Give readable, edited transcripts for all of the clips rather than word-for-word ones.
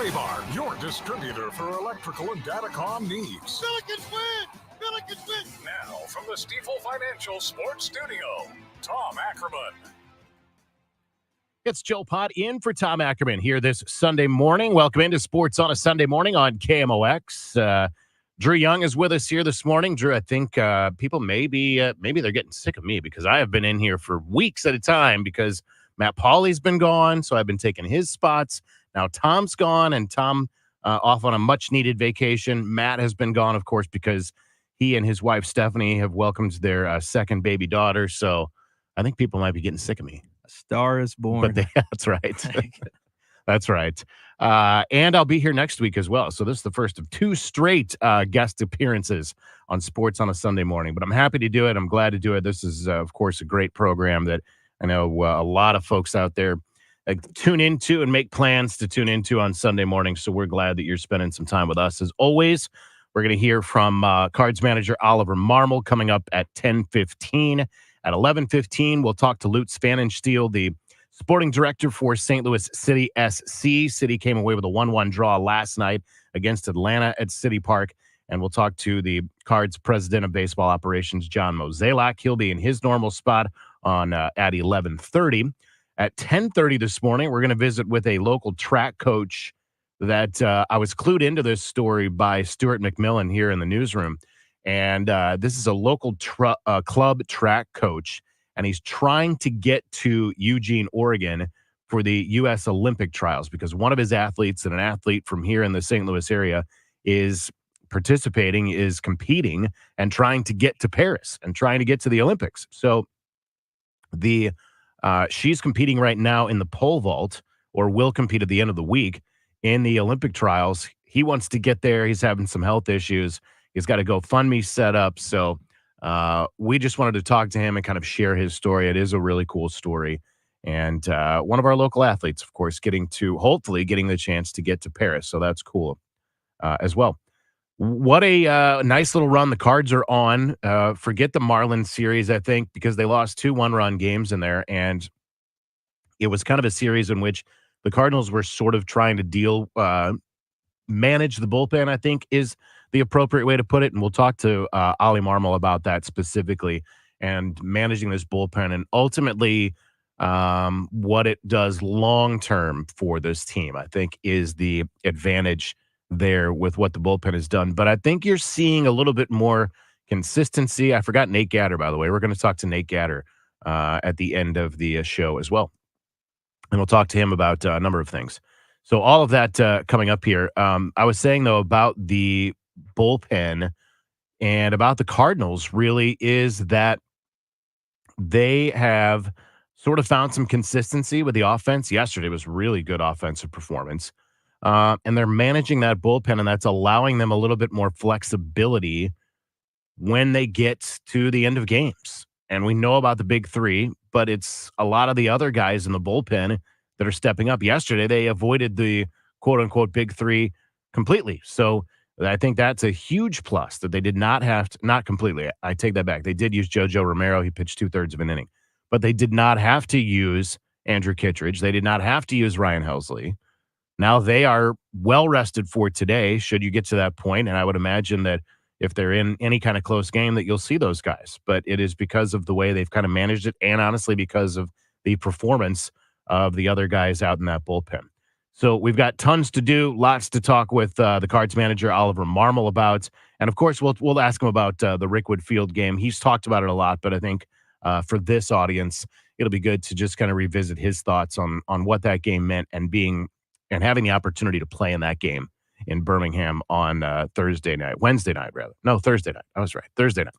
Claybar, your distributor for electrical and datacom needs. Billikens win! Billikens win! Now, from the Stifel Financial Sports Studio, Tom Ackerman. It's Joe Pott in for Tom Ackerman here this Sunday morning. Welcome into Sports on a Sunday morning on KMOX. Drew Young is with us here this morning. Drew, I think people maybe they're getting sick of me because I have been in here for weeks at a time because Matt Pauley's been gone, so I've been taking his spots. Now Tom's gone, and Tom off on a much-needed vacation. Matt has been gone, of course, because he and his wife Stephanie have welcomed their second baby daughter. So I think people might be getting sick of me. Star is born. But that's right. That's right. And I'll be here next week as well. So this is the first of two straight guest appearances on Sports on a Sunday morning. But I'm happy to do it. I'm glad to do it. This is, of course, a great program that I know a lot of folks out there tune into and make plans to tune into on Sunday morning. So we're glad that you're spending some time with us. As always, we're going to hear from Cards manager Oliver Marmol coming up at 10:15. At 11:15, we'll talk to Lutz Pfannenstiel, the sporting director for St. Louis City SC. City came away with a 1-1 draw last night against Atlanta at City Park. And we'll talk to the Cards president of baseball operations, John Mozeliak. He'll be in his normal spot on at 11:30. At 10:30 this morning, we're going to visit with a local track coach that I was clued into this story by Stuart McMillan here in the newsroom. And this is a local club track coach, and he's trying to get to Eugene, Oregon for the U.S. Olympic trials because one of his athletes and an athlete from here in the St. Louis area is competing and trying to get to Paris and trying to get to the Olympics. So she's competing right now in the pole vault, or will compete at the end of the week in the Olympic trials. He wants to get there. He's having some health issues. He's got a GoFundMe set up. So we just wanted to talk to him and kind of share his story. It is a really cool story. And one of our local athletes, of course, hopefully getting the chance to get to Paris. So that's cool as well. What a nice little run the Cards are on. Forget the Marlins series, I think, because they lost 2 one-run games in there. And it was kind of a series in which the Cardinals were sort of trying to manage the bullpen, I think, is the appropriate way to put it. And we'll talk to Ollie Marmol about that specifically and managing this bullpen and ultimately what it does long-term for this team, I think, is the advantage there with what the bullpen has done. But I think you're seeing a little bit more consistency. I forgot Nate Gatter, by the way. We're going to talk to Nate Gatter at the end of the show as well. And we'll talk to him about a number of things. So all of that coming up here. I was saying, though, about the bullpen and about the Cardinals really is that they have sort of found some consistency with the offense. Yesterday was really good offensive performance. And they're managing that bullpen, and that's allowing them a little bit more flexibility when they get to the end of games. And we know about the big three, but it's a lot of the other guys in the bullpen that are stepping up. Yesterday, they avoided the quote-unquote big three completely. So I think that's a huge plus that they did not have to, not completely. I take that back. They did use JoJo Romero. He pitched 2/3 of an inning. But they did not have to use Andrew Kittredge. They did not have to use Ryan Helsley. Now they are well rested for today, should you get to that point. And I would imagine that if they're in any kind of close game that you'll see those guys. But it is because of the way they've kind of managed it and honestly because of the performance of the other guys out in that bullpen. So we've got tons to do, lots to talk with the Cards manager, Oliver Marmol, about. And, of course, we'll ask him about the Rickwood Field game. He's talked about it a lot, but I think for this audience, it'll be good to just kind of revisit his thoughts on what that game meant and having the opportunity to play in that game in Birmingham on Thursday night. Thursday night. I was right. Thursday night.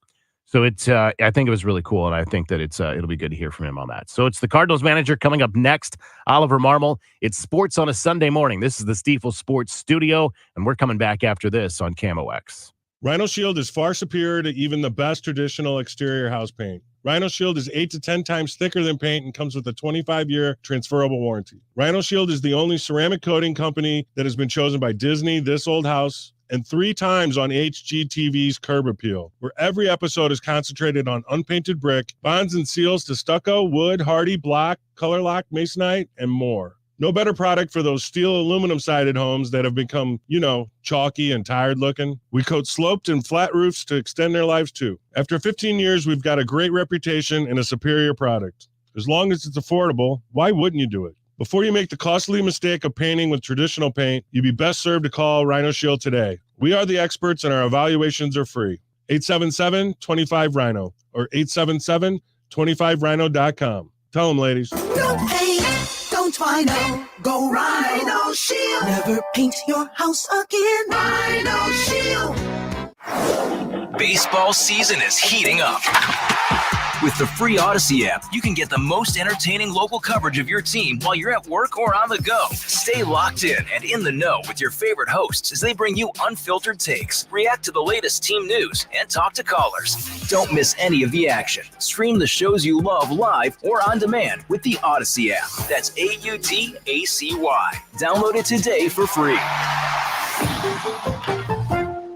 So I think it was really cool, and I think that it'll be good to hear from him on that. So it's the Cardinals manager coming up next, Oliver Marmol. It's Sports on a Sunday morning. This is the Stifel Sports Studio, and we're coming back after this on KMOX. Rhino Shield is far superior to even the best traditional exterior house paint. Rhino Shield is 8 to 10 times thicker than paint and comes with a 25-year transferable warranty. Rhino Shield is the only ceramic coating company that has been chosen by Disney, This Old House, and 3 times on HGTV's Curb Appeal, where every episode is concentrated on unpainted brick, bonds and seals to stucco, wood, hardy, block, color lock, masonite, and more. No better product for those steel aluminum sided homes that have become, chalky and tired looking. We coat sloped and flat roofs to extend their lives too. After 15 years, we've got a great reputation and a superior product. As long as it's affordable, why wouldn't you do it? Before you make the costly mistake of painting with traditional paint, you'd be best served to call Rhino Shield today. We are the experts and our evaluations are free. 877-25-RHINO or 877-25rhino.com. Tell them, ladies. Don't paint, don't Rhino, go Rhino Shield. Never paint your house again. Rhino Shield. Baseball season is heating up. With the free Odyssey app, you can get the most entertaining local coverage of your team while you're at work or on the go. Stay locked in and in the know with your favorite hosts as they bring you unfiltered takes, react to the latest team news, and talk to callers. Don't miss any of the action. Stream the shows you love live or on demand with the Odyssey app. That's AUDACY. Download it today for free.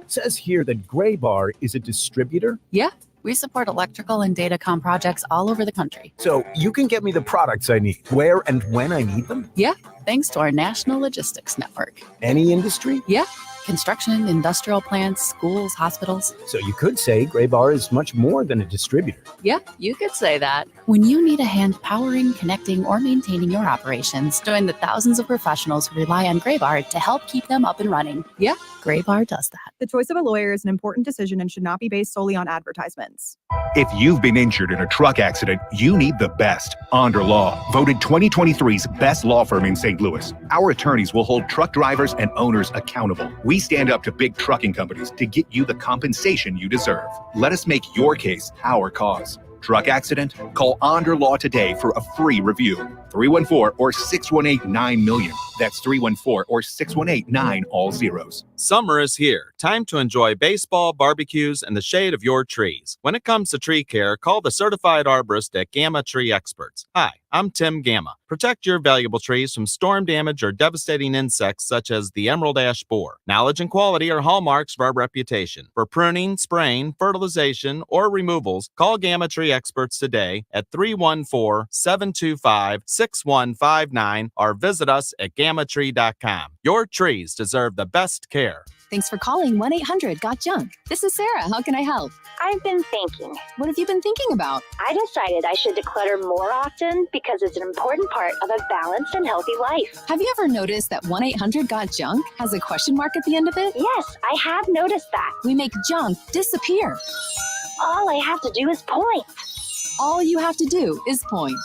It says here that Gray Bar is a distributor. Yeah. We support electrical and datacom projects all over the country. So you can get me the products I need, where and when I need them? Yeah, thanks to our national logistics network. Any industry? Yeah, construction, industrial plants, schools, hospitals. So you could say Gray Bar is much more than a distributor. Yeah, you could say that. When you need a hand powering, connecting, or maintaining your operations, join the thousands of professionals who rely on Gray Bar to help keep them up and running. Yeah, Gray Bar does that. The choice of a lawyer is an important decision and should not be based solely on advertisements. If you've been injured in a truck accident, you need the best. Onder Law, voted 2023's best law firm in St. Louis. Our attorneys will hold truck drivers and owners accountable. We stand up to big trucking companies to get you the compensation you deserve. Let us make your case our cause. Truck accident? Call Onder Law today for a free review. 314 or 618-9-MILLION. That's 314 or 618-9 all zeros. Summer is here. Time to enjoy baseball, barbecues, and the shade of your trees. When it comes to tree care, call the certified arborist at Gamma Tree Experts. Hi, I'm Tim Gamma. Protect your valuable trees from storm damage or devastating insects such as the emerald ash borer. Knowledge and quality are hallmarks of our reputation. For pruning, spraying, fertilization, or removals, call Gamma Tree Experts today at 314-725-6159 or visit us at gammatree.com. Your trees deserve the best care. Thanks for calling 1-800-GOT-JUNK. This is Sarah. How can I help? I've been thinking. What have you been thinking about? I decided I should declutter more often because it's an important part of a balanced and healthy life. Have you ever noticed that 1-800-GOT-JUNK has a question mark at the end of it? Yes, I have noticed that. We make junk disappear. All I have to do is point. All you have to do is point.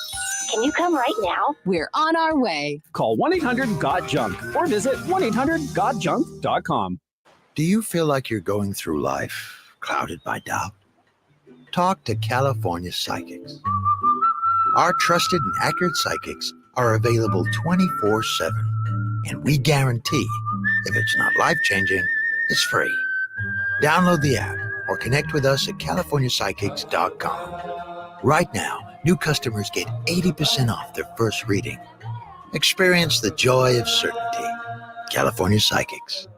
Can you come right now? We're on our way. Call 1-800-GOT-JUNK or visit 1-800-GOT-JUNK.com. Do you feel like you're going through life clouded by doubt? Talk to California Psychics. Our trusted and accurate psychics are available 24/7. And we guarantee if it's not life-changing, it's free. Download the app or connect with us at CaliforniaPsychics.com. Right now, new customers get 80% off their first reading. Experience the joy of certainty. California Psychics.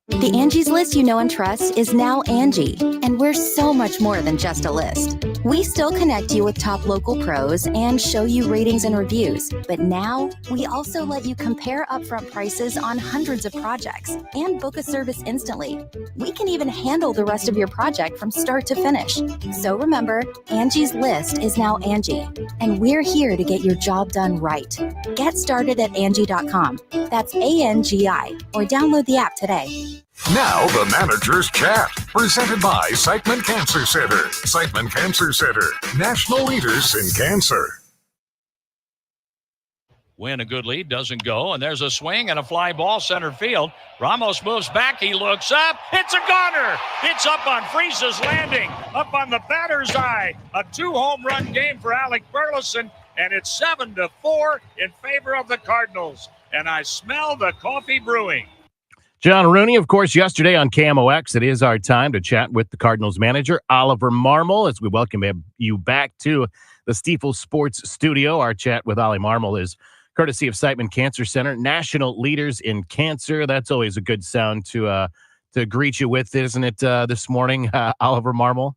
The Angie's List you know and trust is now Angie, and we're so much more than just a list. We still connect you with top local pros and show you ratings and reviews, but now we also let you compare upfront prices on hundreds of projects and book a service instantly. We can even handle the rest of your project from start to finish. So remember, Angie's List is now Angie, and we're here to get your job done right. Get started at Angie.com. That's ANGI, or download the app today. Now the Manager's Chat, presented by Siteman Cancer Center. Siteman Cancer Center, national leaders in cancer. Win a good lead, doesn't go, and there's a swing and a fly ball center field. Ramos moves back, he looks up, it's a goner! It's up on Freese's landing, up on the batter's eye. A 2-home run game for Alec Burleson, and it's 7-4 in favor of the Cardinals. And I smell the coffee brewing. John Rooney, of course, yesterday on KMOX. It is our time to chat with the Cardinals manager, Oliver Marmol, as we welcome you back to the Stifel Sports Studio. Our chat with Ollie Marmol is courtesy of Siteman Cancer Center, national leaders in cancer. That's always a good sound to greet you with, isn't it, this morning, Oliver Marmol?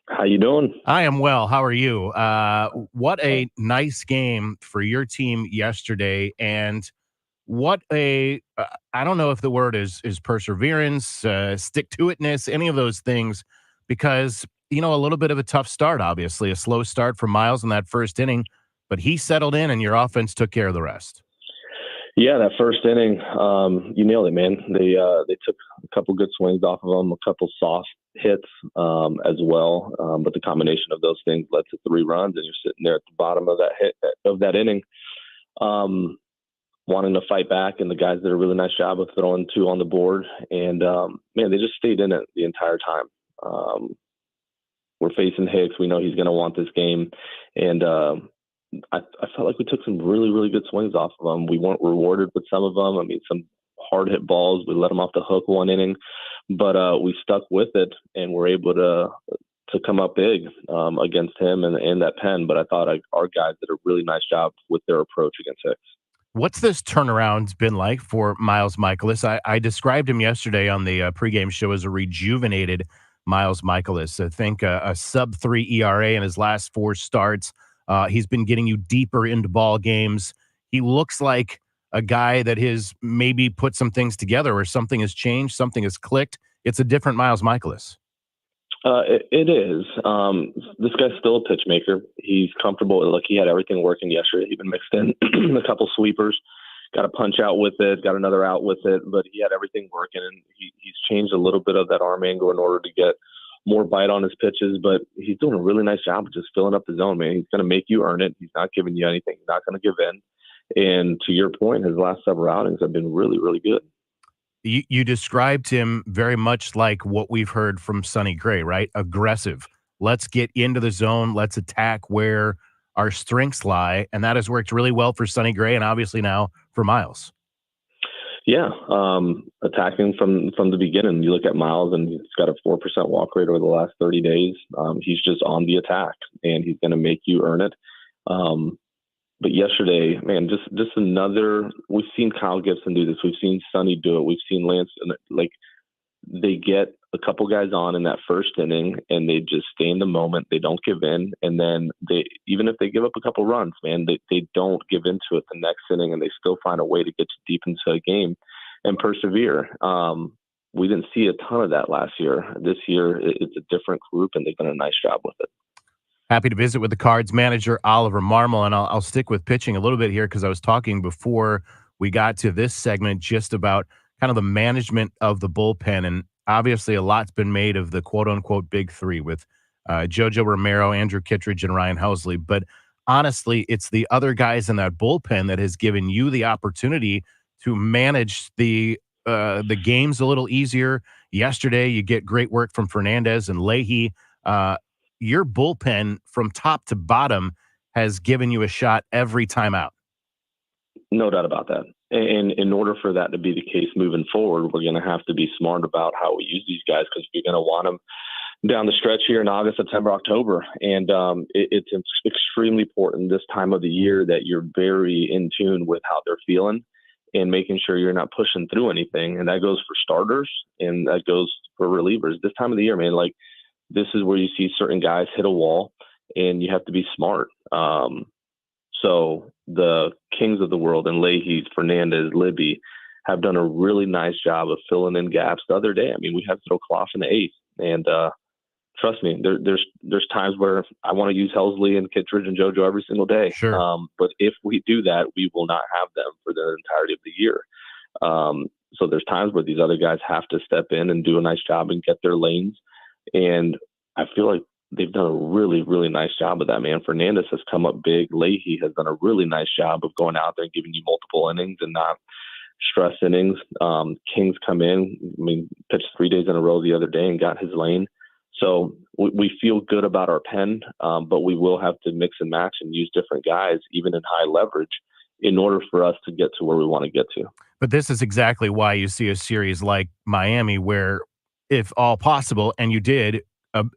How you doing? I am well. How are you? What a nice game for your team yesterday, and what a I don't know if the word is perseverance, stick to itness, any of those things, because a little bit of a tough start, obviously a slow start for Miles in that first inning, but he settled in, and your offense took care of the rest. Yeah, that first inning, you nailed it, man. They took a couple good swings off of them, a couple soft hits as well, but the combination of those things led to 3 runs, and you're sitting there at the bottom of that inning, wanting to fight back, and the guys did a really nice job of throwing 2 on the board, and man, they just stayed in it the entire time. We're facing Hicks. We know he's going to want this game, and I felt like we took some really, really good swings off of them. We weren't rewarded with some of them. I mean, some hard hit balls. We let them off the hook one inning, but we stuck with it and were able to come up big against him and that pen. But I thought our guys did a really nice job with their approach against Hicks. What's this turnaround been like for Miles Michaelis? I described him yesterday on the pregame show as a rejuvenated Miles Michaelis. I think a sub-3 ERA in his last 4 starts. He's been getting you deeper into ball games. He looks like a guy that has maybe put some things together, or something has changed, something has clicked. It's a different Miles Michaelis. It is. This guy's still a pitch maker. He's comfortable. Like, he had everything working yesterday. He even mixed in a couple sweepers, got a punch out with it, got another out with it, but he had everything working, and he's changed a little bit of that arm angle in order to get more bite on his pitches, but he's doing a really nice job of just filling up the zone, man. He's going to make you earn it. He's not giving you anything. He's not going to give in. And to your point, his last several outings have been really, really good. You described him very much like what we've heard from Sonny Gray, right? Aggressive. Let's get into the zone. Let's attack where our strengths lie. And that has worked really well for Sonny Gray, and obviously now for Miles. Yeah, attacking from the beginning. You look at Miles, and he's got a 4% walk rate over the last 30 days. He's just on the attack, and he's going to make you earn it. But yesterday, man, just another. We've seen Kyle Gibson do this. We've seen Sonny do it. We've seen Lance. Like, they get a couple guys on in that first inning, and they just stay in the moment. They don't give in, and then even if they give up a couple runs, man, they don't give into it the next inning, and they still find a way to get deep into a game and persevere. We didn't see a ton of that last year. This year, it's a different group, and they've done a nice job with it. Happy to visit with the Cards manager, Oliver Marmol, and I'll stick with pitching a little bit here because I was talking before we got to this segment just about kind of the management of the bullpen, and obviously a lot's been made of the quote-unquote big 3 with Jojo Romero, Andrew Kittredge, and Ryan Helsley, but honestly, it's the other guys in that bullpen that has given you the opportunity to manage the games a little easier. Yesterday, you get great work from Fernandez and Leahy. Your bullpen from top to bottom has given you a shot every time out. No doubt about that. And in order for that to be the case moving forward, we're going to have to be smart about how we use these guys, because you're going to want them down the stretch here in August, September, October. And it's extremely important this time of the year that you're very in tune with how they're feeling and making sure you're not pushing through anything. And that goes for starters, and that goes for relievers. This time of the year, man, like, this is where you see certain guys hit a wall, and you have to be smart. So the Kings of the world, and Leahy, Fernandez, Libby, have done a really nice job of filling in gaps the other day. I mean, we had to throw Clough in the 8th, and trust me, there's times where I want to use Helsley and Kittredge and JoJo every single day. Sure. But if we do that, we will not have them for the entirety of the year. So there's times where these other guys have to step in and do a nice job and get their lanes. And I feel like they've done a really, really nice job of that, man. Fernandez has come up big. Leahy has done a really nice job of going out there and giving you multiple innings and not stress innings. King's come in, I mean, pitched 3 days in a row the other day and got his lane. So we feel good about our pen, but we will have to mix and match and use different guys, even in high leverage, in order for us to get to where we want to get to. But this is exactly why you see a series like Miami, where if all possible, and you did,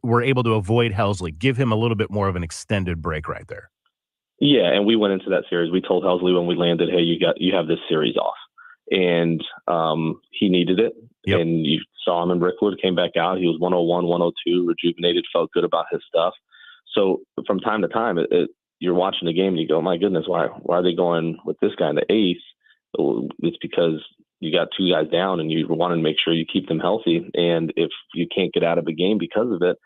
were able to avoid Helsley, give him a little bit more of an extended break right there. Yeah, and we went into that series. We told Helsley when we landed, hey, you have this series off. And he needed it. Yep. And you saw him in Brickwood, came back out. He was 101, 102, rejuvenated, felt good about his stuff. So from time to time, you're watching the game and you go, my goodness, why are they going with this guy in the eighth? It's because you got two guys down and you want to make sure you keep them healthy. And if you can't get out of a game because of it,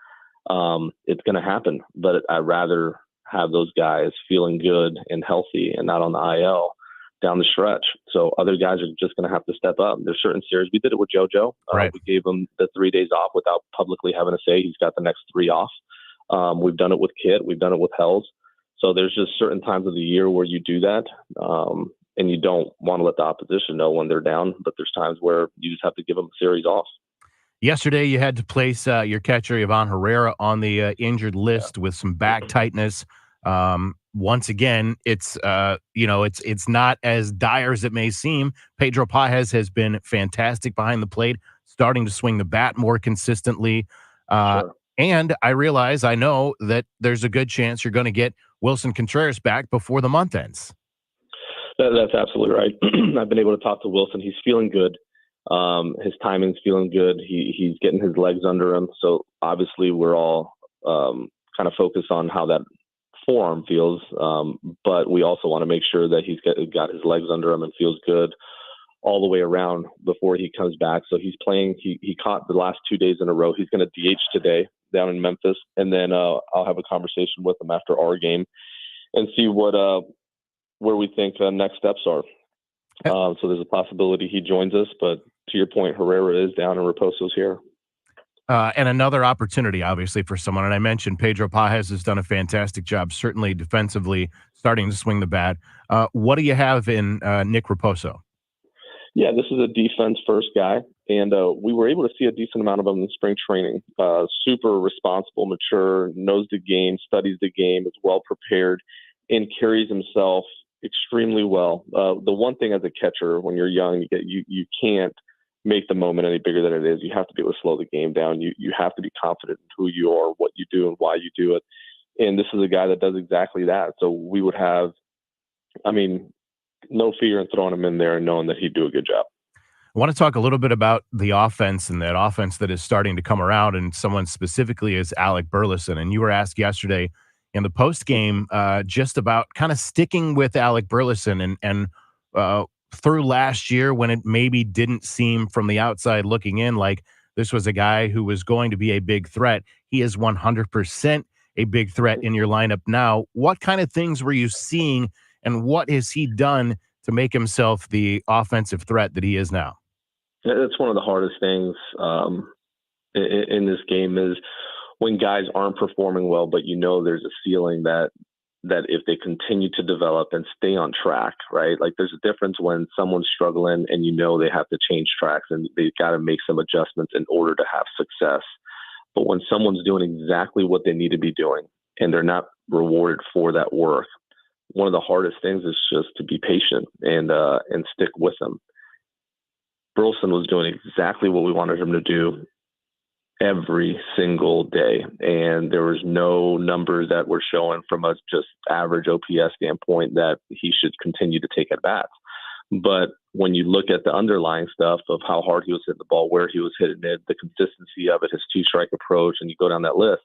it's going to happen. But I'd rather have those guys feeling good and healthy and not on the IL down the stretch. So other guys are just going to have to step up. There's certain series. We did it with JoJo. Right. We gave him the 3 days off without publicly having to say he's got the next 3 off. We've done it with Kit. We've done it with Hells. So there's just certain times of the year where you do that. And you don't want to let the opposition know when they're down, but there's times where you just have to give them a series off. Yesterday, you had to place your catcher, Ivan Herrera, on the injured list with some back tightness. Once again, it's not as dire as it may seem. Pedro Pajes has been fantastic behind the plate, starting to swing the bat more consistently. Sure. And I know that there's a good chance you're going to get Wilson Contreras back before the month ends. That's absolutely right. I've been able to talk to Wilson. He's feeling good. His timing's feeling good. He's getting his legs under him. So obviously we're all kind of focused on how that forearm feels. But we also want to make sure that he's got his legs under him and feels good all the way around before he comes back. So he's playing. He caught the last 2 days in a row. He's going to DH today down in Memphis. And then I'll have a conversation with him after our game and see where we think next steps are. So there's a possibility he joins us, but to your point, Herrera is down and Raposo's here. And another opportunity, obviously, for someone. And I mentioned Pedro Pajes has done a fantastic job, certainly defensively, starting to swing the bat. What do you have in Nick Raposo? Yeah, this is a defense-first guy, and we were able to see a decent amount of him in spring training. Super responsible, mature, knows the game, studies the game, is well-prepared, and carries himself extremely well. The one thing as a catcher, when you're young, you can't make the moment any bigger than it is. You have to be able to slow the game down. You have to be confident in who you are, what you do, and why you do it. And this is a guy that does exactly that. So we would have, no fear in throwing him in there and knowing that he'd do a good job. I want to talk a little bit about the offense and that offense that is starting to come around, and someone specifically is Alec Burleson. And you were asked yesterday in the post game just about kind of sticking with Alec Burleson and through last year when it maybe didn't seem from the outside looking in like this was a guy who was going to be a big threat. He is 100% a big threat in your lineup now. What kind of things were you seeing, and what has he done to make himself the offensive threat that he is now? That's one of the hardest things in this game is when guys aren't performing well, but there's a ceiling that if they continue to develop and stay on track, right? Like there's a difference when someone's struggling and they have to change tracks and they've got to make some adjustments in order to have success. But when someone's doing exactly what they need to be doing and they're not rewarded for that work, one of the hardest things is just to be patient and stick with them. Burleson was doing exactly what we wanted him to do every single day. And there was no numbers that were showing from a just average OPS standpoint that he should continue to take at bats. But when you look at the underlying stuff of how hard he was hitting the ball, where he was hitting it, the consistency of it, his two-strike approach, and you go down that list,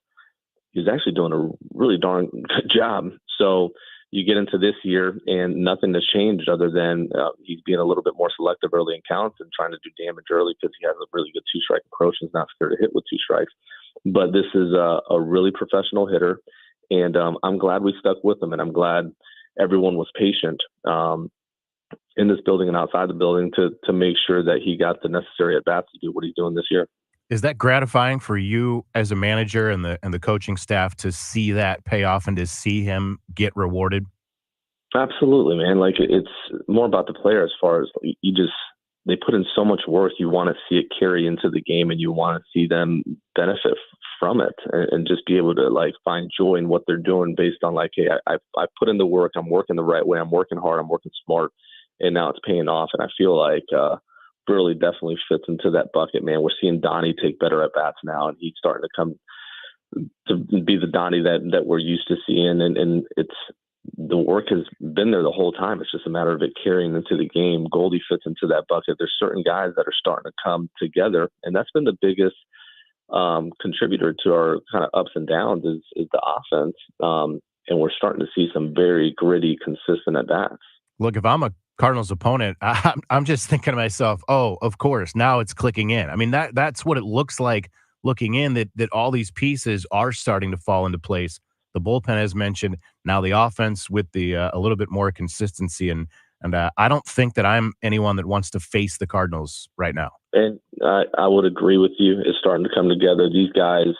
he was actually doing a really darn good job. So you get into this year and nothing has changed other than he's being a little bit more selective early in counts and trying to do damage early because he has a really good two-strike approach and is not scared to hit with two strikes. But this is a really professional hitter, and I'm glad we stuck with him, and I'm glad everyone was patient in this building and outside the building to make sure that he got the necessary at-bats to do what he's doing this year. Is that gratifying for you as a manager and the coaching staff to see that pay off and to see him get rewarded? Absolutely, man. Like it's more about the player as far as they put in so much work. You want to see it carry into the game and you want to see them benefit from it and just be able to find joy in what they're doing based on hey, I put in the work. I'm working the right way. I'm working hard. I'm working smart, and now it's paying off. And I feel like Burley definitely fits into that bucket, man. We're seeing Donnie take better at bats now, and he's starting to come to be the Donnie that we're used to seeing. And the work has been there the whole time. It's just a matter of it carrying into the game. Goldie fits into that bucket. There's certain guys that are starting to come together, and that's been the biggest contributor to our kind of ups and downs is the offense. And we're starting to see some very gritty, consistent at-bats. Look, if I'm a Cardinals opponent, I'm just thinking to myself, oh, of course, now it's clicking in. I mean, that's what it looks like looking in, that all these pieces are starting to fall into place. The bullpen, as mentioned, now the offense with the a little bit more consistency. And I don't think that I'm anyone that wants to face the Cardinals right now. And I would agree with you. It's starting to come together. These guys,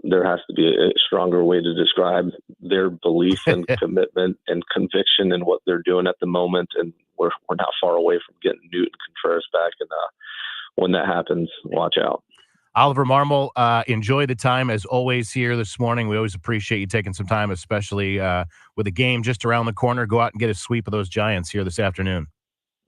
there has to be a stronger way to describe their belief and commitment and conviction in what they're doing at the moment. And we're not far away from getting Newton Contreras back. And when that happens, watch out. Oliver Marmol, enjoy the time as always here this morning. We always appreciate you taking some time, especially with a game just around the corner. Go out and get a sweep of those Giants here this afternoon.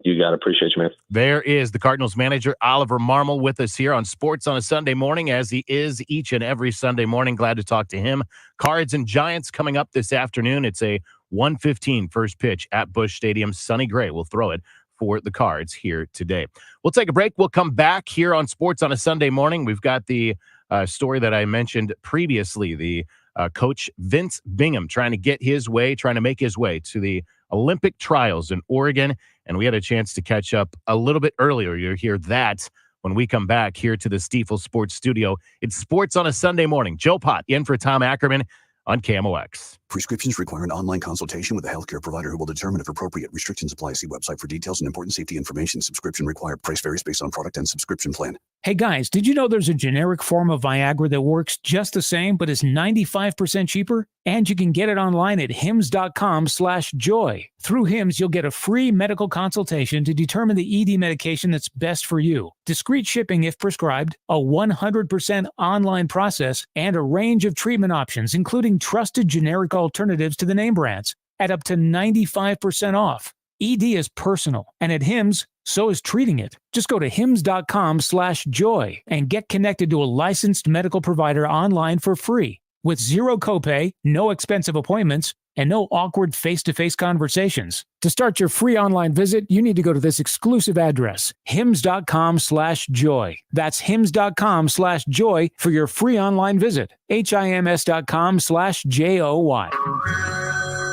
You got to appreciate you, man. There is the Cardinals manager, Oliver Marmol, with us here on Sports on a Sunday morning, as he is each and every Sunday morning. Glad to talk to him. Cards and Giants coming up this afternoon. It's a 1:15 first pitch at Busch Stadium. Sonny Gray will throw it for the Cards here today. We'll take a break. We'll come back here on Sports on a Sunday morning. We've got the story that I mentioned previously, the coach Vince Bingham trying to make his way to the Olympic trials in Oregon. And we had a chance to catch up a little bit earlier. You'll hear that when we come back here to the Stifel Sports Studio. It's Sports on a Sunday morning. Joe Pott in for Tom Ackerman on KMOX. Prescriptions require an online consultation with a healthcare provider who will determine if appropriate. Restrictions apply. See website for details and important safety information. Subscription required. Price varies based on product and subscription plan. Hey guys, did you know there's a generic form of Viagra that works just the same but is 95% cheaper? And you can get it online at hims.com/joy. Through Hims, you'll get a free medical consultation to determine the ED medication that's best for you. Discreet shipping if prescribed, a 100% online process, and a range of treatment options, including trusted generic alternatives to the name brands, at up to 95% off. ED is personal, and at Hims, so is treating it. Just go to hims.com/joy and get connected to a licensed medical provider online for free with zero copay, no expensive appointments, and no awkward face-to-face conversations. To start your free online visit, you need to go to this exclusive address, hims.com/joy. That's hims.com/joy for your free online visit. hims.com/joy.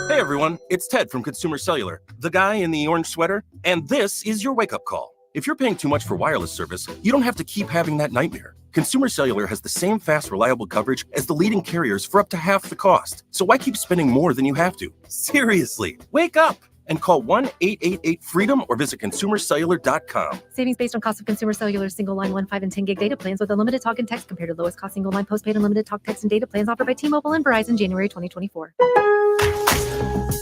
Hey everyone, it's Ted from Consumer Cellular, the guy in the orange sweater, and this is your wake-up call. If you're paying too much for wireless service, you don't have to keep having that nightmare. Consumer Cellular has the same fast, reliable coverage as the leading carriers for up to half the cost. So why keep spending more than you have to? Seriously, wake up and call 1-888-FREEDOM or visit consumercellular.com. Savings based on cost of Consumer Cellular single line 1, 5, and 10 gig data plans with unlimited talk and text compared to lowest cost single line postpaid unlimited talk, text, and data plans offered by T-Mobile and Verizon January 2024.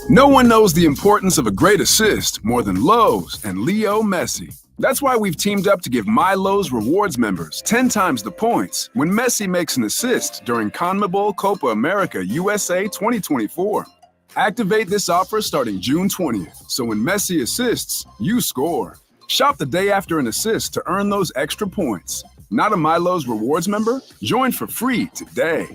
No one knows the importance of a great assist more than Lowe's and Leo Messi. That's why we've teamed up to give My Lowe's Rewards members 10 times the points when Messi makes an assist during CONMEBOL Copa America USA 2024. Activate this offer starting June 20th, so when Messi assists, you score. Shop the day after an assist to earn those extra points. Not a My Lowe's Rewards member? Join for free today.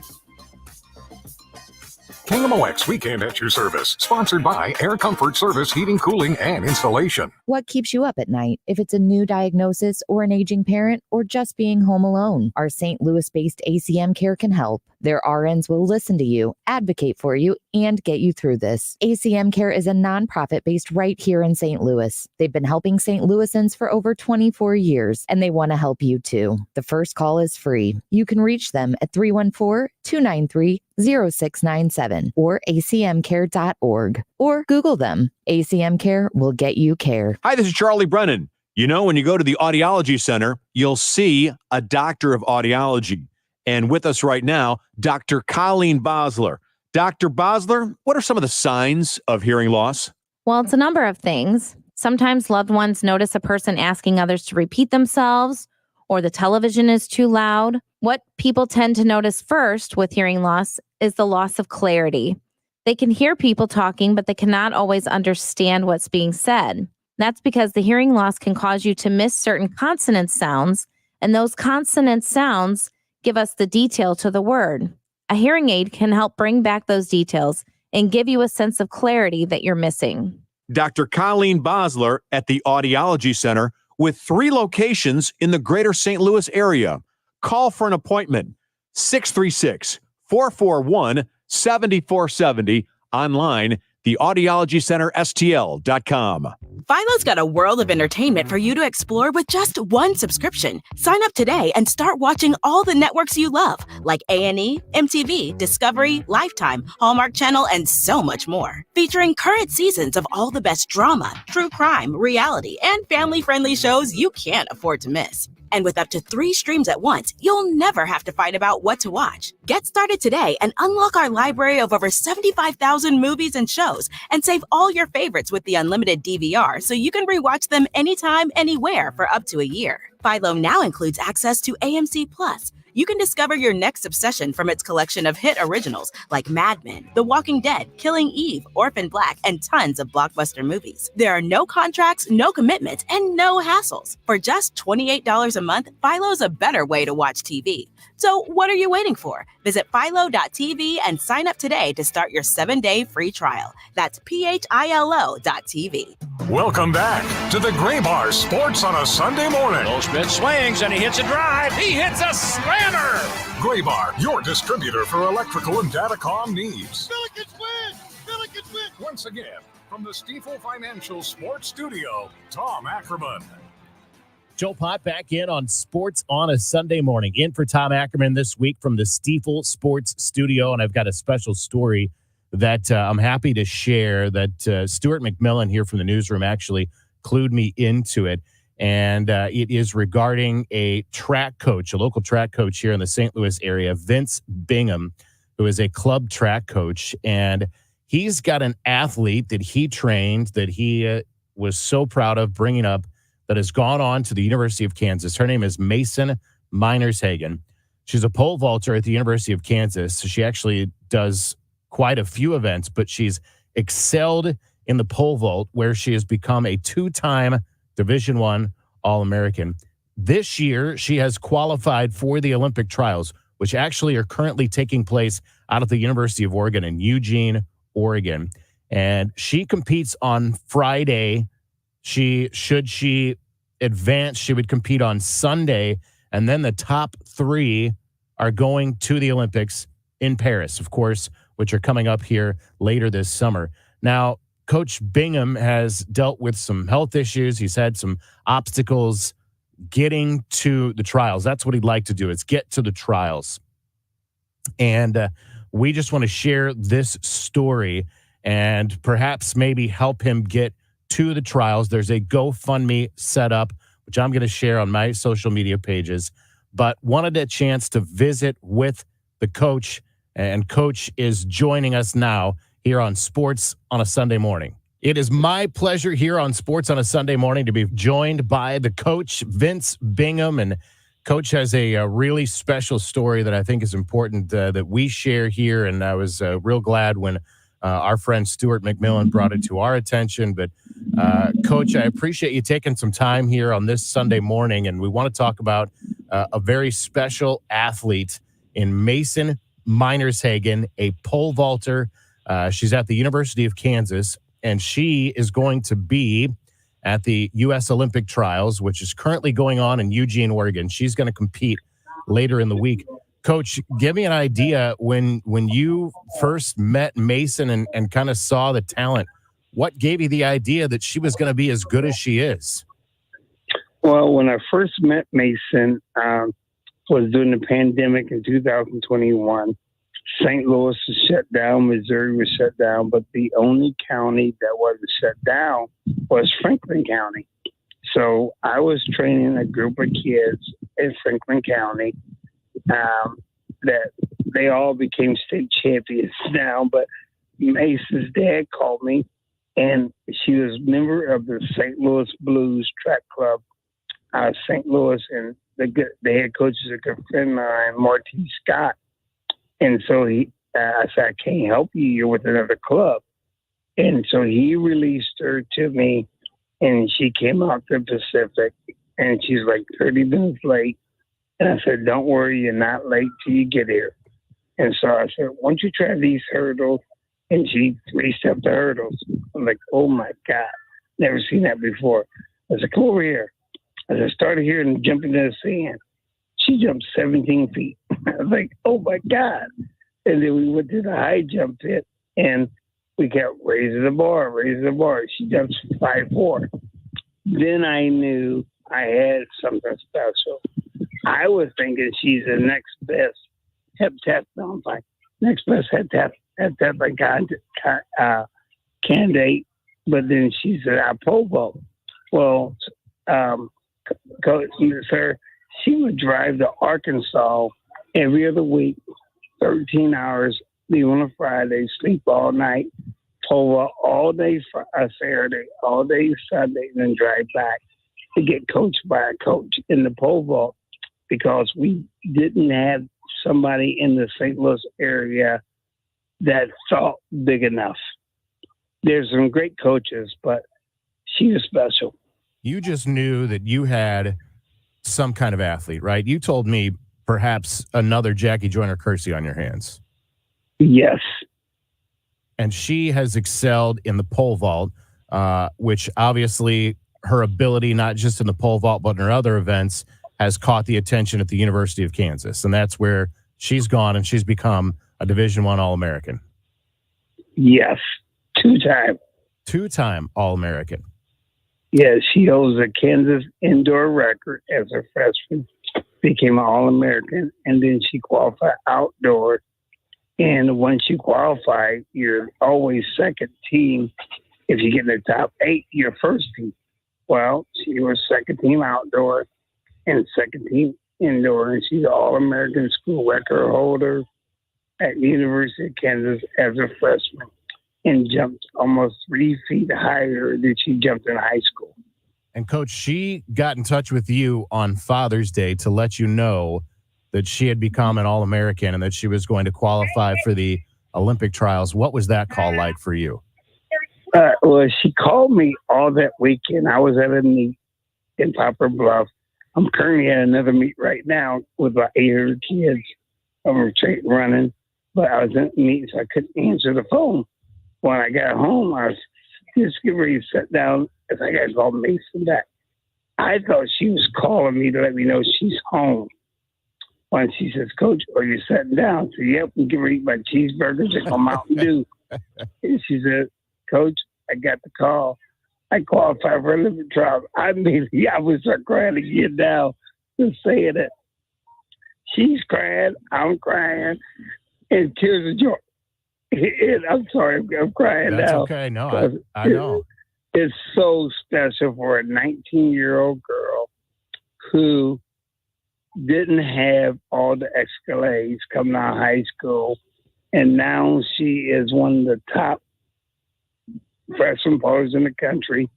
KMOX Weekend at your service. Sponsored by Air Comfort Service Heating, Cooling, and Installation. What keeps you up at night? If it's a new diagnosis or an aging parent or just being home alone, our St. Louis-based ACM Care can help. Their RNs will listen to you, advocate for you, and get you through this. ACM Care is a nonprofit based right here in St. Louis. They've been helping St. Louisans for over 24 years, and they want to help you too. The first call is free. You can reach them at 314-293-0697 or acmcare.org or Google them. ACM Care will get you care. Hi, this is Charlie Brennan. You know, when you go to the Audiology Center, you'll see a doctor of audiology. And with us right now, Dr. Colleen Bosler. Dr. Bosler, what are some of the signs of hearing loss? Well, it's a number of things. Sometimes loved ones notice a person asking others to repeat themselves, or the television is too loud. What people tend to notice first with hearing loss is the loss of clarity. They can hear people talking, but they cannot always understand what's being said. That's because the hearing loss can cause you to miss certain consonant sounds, and those consonant sounds give us the detail to the word. A hearing aid can help bring back those details and give you a sense of clarity that you're missing. Dr. Colleen Bosler at the Audiology Center with 3 locations in the greater St. Louis area. Call for an appointment, 636-441-7470. Online, theaudiologycenterstl.com. Philo's got a world of entertainment for you to explore with just one subscription. Sign up today and start watching all the networks you love, like A&E, MTV, Discovery, Lifetime, Hallmark Channel, and so much more. Featuring current seasons of all the best drama, true crime, reality, and family-friendly shows you can't afford to miss. And with up to 3 streams at once, you'll never have to fight about what to watch. Get started today and unlock our library of over 75,000 movies and shows, and save all your favorites with the unlimited DVR so you can rewatch them anytime, anywhere for up to a year. Philo now includes access to AMC Plus. You can discover your next obsession from its collection of hit originals like Mad Men, The Walking Dead, Killing Eve, Orphan Black, and tons of blockbuster movies. There are no contracts, no commitments, and no hassles. For just $28 a month, Philo's a better way to watch TV. So what are you waiting for? Visit philo.tv and sign up today to start your 7-day free trial. That's philo.tv. Welcome back to the Gray Bar Sports on a Sunday morning. Goldschmidt swings and he hits a drive. He hits a slammer. Gray Bar, your distributor for electrical and datacom needs. Billikens win! Billikens win! Once again, from the Stifel Financial Sports Studio, Tom Ackerman. Joe Pott back in on Sports on a Sunday morning. In for Tom Ackerman this week from the Stifel Sports Studio, and I've got a special story that I'm happy to share that Stuart McMillan here from the newsroom actually clued me into it. And it is regarding a track coach, a local track coach here in the St. Louis area, Vince Bingham, who is a club track coach. And he's got an athlete that he trained that he was so proud of bringing up that has gone on to the University of Kansas. Her name is Mason Minershagen. She's a pole vaulter at the University of Kansas. So she actually does quite a few events, but she's excelled in the pole vault where she has become a 2-time Division I All-American. This year, she has qualified for the Olympic trials, which actually are currently taking place out of the University of Oregon in Eugene, Oregon. And she competes on Friday. Should she advance, she would compete on Sunday, and then the top 3 are going to the Olympics in Paris, of course, which are coming up here later this summer. Now, Coach Bingham has dealt with some health issues. He's had some obstacles getting to the trials. That's what he'd like to do, is get to the trials. And we just want to share this story and perhaps maybe help him get to the trials. There's a GoFundMe set up, which I'm going to share on my social media pages, but wanted a chance to visit with the coach, and Coach is joining us now here on Sports on a Sunday morning. It is my pleasure here on Sports on a Sunday morning to be joined by the coach, Vince Bingham, and Coach has a really special story that I think is important that we share here, and I was real glad when our friend Stuart McMillan brought it to our attention. But Coach, I appreciate you taking some time here on this Sunday morning, and we want to talk about a very special athlete in Mason Minershagen, a pole vaulter. She's at the University of Kansas, and she is going to be at the U.S. Olympic trials, which is currently going on in Eugene, Oregon. She's going to compete later in the week. Coach, give me an idea when you first met Mason and kind of saw the talent. What gave you the idea that she was going to be as good as she is? Well, when I first met Mason, was during the pandemic in 2021. St. Louis was shut down, Missouri was shut down, but the only county that wasn't shut down was Franklin County. So I was training a group of kids in Franklin County that they all became state champions now. But Mason's dad called me, and she was a member of the St. Louis Blues Track Club out of St. Louis, and the head coach is a good friend of mine, Marty Scott. And so I said, I can't help you. You're with another club. And so he released her to me, and she came out to Pacific, and she's like 30 minutes late. And I said, don't worry, you're not late till you get here. And so I said, why don't you try these hurdles? and she three-stepped the hurdles. I'm like, oh my God, never seen that before. I said, come over here. As I started here and jumping in the sand, she jumped 17 feet. I was like, oh my God. And then we went to the high jump pit and we kept raising the bar. She jumped 5'4". Then I knew I had something special. I was thinking she's the next best next best heptathlon candidate, but then she's at pole vault. Well, Coach, sir, she would drive to Arkansas every other week, 13 hours, leave on a Friday, sleep all night, pole vault all day Saturday, all day Sunday, and then drive back to get coached by a coach in the pole vault because we didn't have somebody in the St. Louis area that thought big enough. There's some great coaches, but she was special. You just knew that you had some kind of athlete, right? You told me perhaps another Jackie Joyner-Kersee on your hands. Yes. And she has excelled in the pole vault, which obviously her ability, not just in the pole vault, but in her other events, has caught the attention at the University of Kansas. And that's where she's gone and she's become a Division I All-American. Yes. Two-time All-American. Yeah, she holds a Kansas indoor record as a freshman, became an All-American, and then she qualified outdoor. And once you qualify, you're always second team. If you get in the top 8, you're first team. Well, she was second team outdoor and second team indoor, and she's an All-American school record holder at the University of Kansas as a freshman and jumped almost 3 feet higher than she jumped in high school. And, Coach, she got in touch with you on Father's Day to let you know that she had become an All-American and that she was going to qualify for the Olympic trials. What was that call like for you? Well, she called me all that weekend. I was at a meet in Poplar Bluff. I'm currently at another meet right now with about 800 kids. I'm running, but I was at a meet, so I couldn't answer the phone. When I got home, I was just getting ready to sit down as I got to call Mason back. I thought she was calling me to let me know she's home. When she says, Coach, are you sitting down? I said, yep, I'm getting ready to eat my cheeseburgers and my Mountain Dew. And she said, Coach, I got the call. I qualified for Olympic trials. I mean, I would start crying again now just saying it. She's crying, I'm crying, and tears of joy. And I'm sorry, I'm crying That's now. okay. No, I know. It's so special for a 19-year-old girl who didn't have all the accolades coming out of high school, and now she is one of the top freshman players in the country,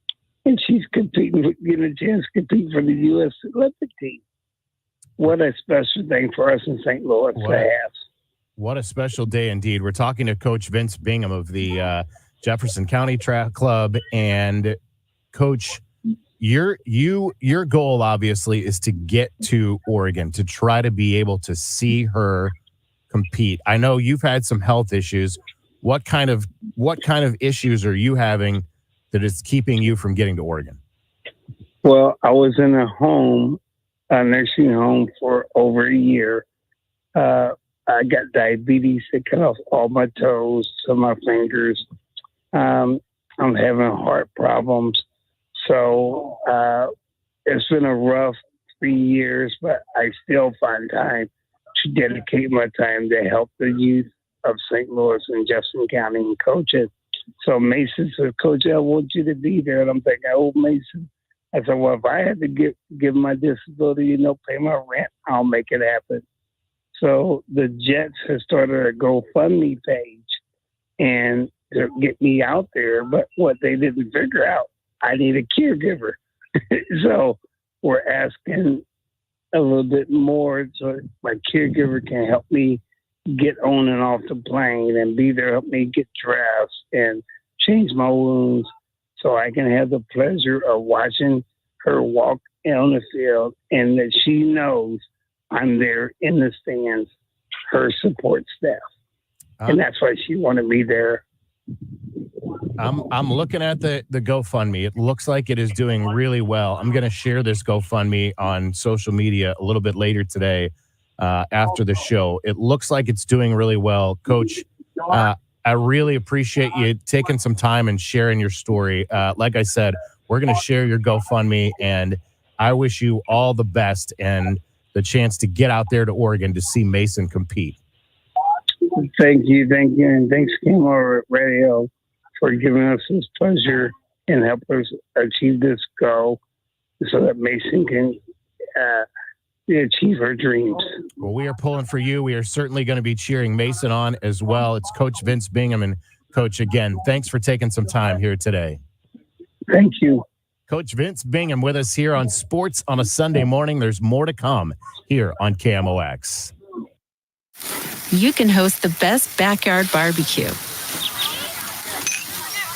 and she's getting a chance to compete for the U.S. Olympic team. What a special thing for us in St. Louis to have. What a special day indeed. We're talking to Coach Vince Bingham of the Jefferson County Track Club. And Coach, your goal obviously is to get to Oregon, to try to be able to see her compete. I know you've had some health issues. What kind of issues are you having that is keeping you from getting to Oregon? Well, I was in a nursing home for over a year. I got diabetes. It cut off all my toes, some of my fingers. I'm having heart problems. So it's been a rough 3 years, but I still find time to dedicate my time to help the youth of St. Louis and Jefferson County and coaching. So Mason said, Coach, I want you to be there. And I'm thinking, oh, Mason. I said, well, if I had to give my disability, pay my rent, I'll make it happen. So the Jets have started a GoFundMe page and to get me out there. But what they didn't figure out, I need a caregiver. So we're asking a little bit more so my caregiver can help me get on and off the plane and be there, help me get dressed and change my wounds so I can have the pleasure of watching her walk on the field and that she knows I'm there in the stands, her support staff. And that's why she wanted me there. I'm looking at the GoFundMe. It looks like it is doing really well. I'm going to share this GoFundMe on social media a little bit later today after the show. It looks like it's doing really well. Coach, I really appreciate you taking some time and sharing your story. Like I said, we're going to share your GoFundMe, and I wish you all the best and the chance to get out there to Oregon to see Mason compete. Thank you. And thanks, Camera Radio, for giving us this pleasure and help us achieve this goal so that Mason can achieve her dreams. Well, we are pulling for you. We are certainly going to be cheering Mason on as well. It's Coach Vince Bingham. And Coach, again, thanks for taking some time here today. Thank you. Coach Vince Bingham with us here on Sports on a Sunday morning. There's more to come here on KMOX. You can host the best backyard barbecue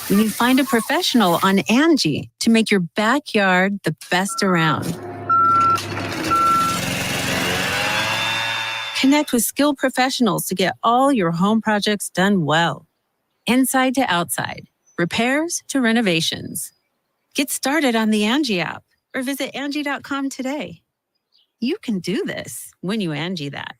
when you find a professional on Angie to make your backyard the best around. Connect with skilled professionals to get all your home projects done well. Inside to outside, repairs to renovations. Get started on the Angie app or visit Angie.com today. You can do this when you Angie that.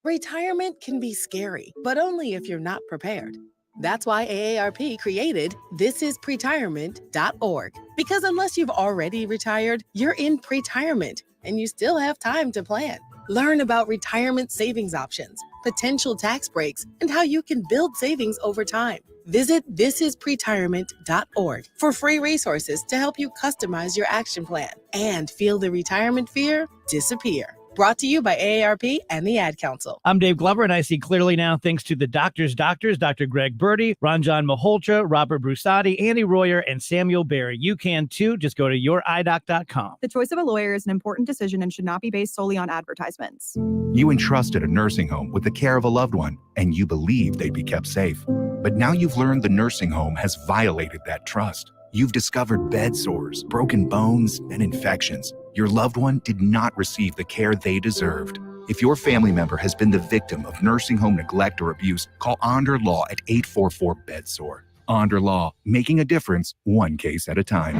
Retirement can be scary, but only if you're not prepared. That's why AARP created thisispretirement.org. Because unless you've already retired, you're in pretirement and you still have time to plan. Learn about retirement savings options, potential tax breaks, and how you can build savings over time. Visit thisispretirement.org for free resources to help you customize your action plan and feel the retirement fear disappear. Brought to you by AARP and the Ad Council. I'm Dave Glover, and I see clearly now thanks to the doctors, Dr. Greg Birdie, Ranjan Maholtra, Robert Brusati, Andy Royer, and Samuel Barry. You can too. Just go to youridoc.com. The choice of a lawyer is an important decision and should not be based solely on advertisements. You entrusted a nursing home with the care of a loved one, and you believed they'd be kept safe. But now you've learned the nursing home has violated that trust. You've discovered bed sores, broken bones, and infections. Your loved one did not receive the care they deserved. If your family member has been the victim of nursing home neglect or abuse, call Onder Law at 844-BED-SORE. Onder Law, making a difference one case at a time.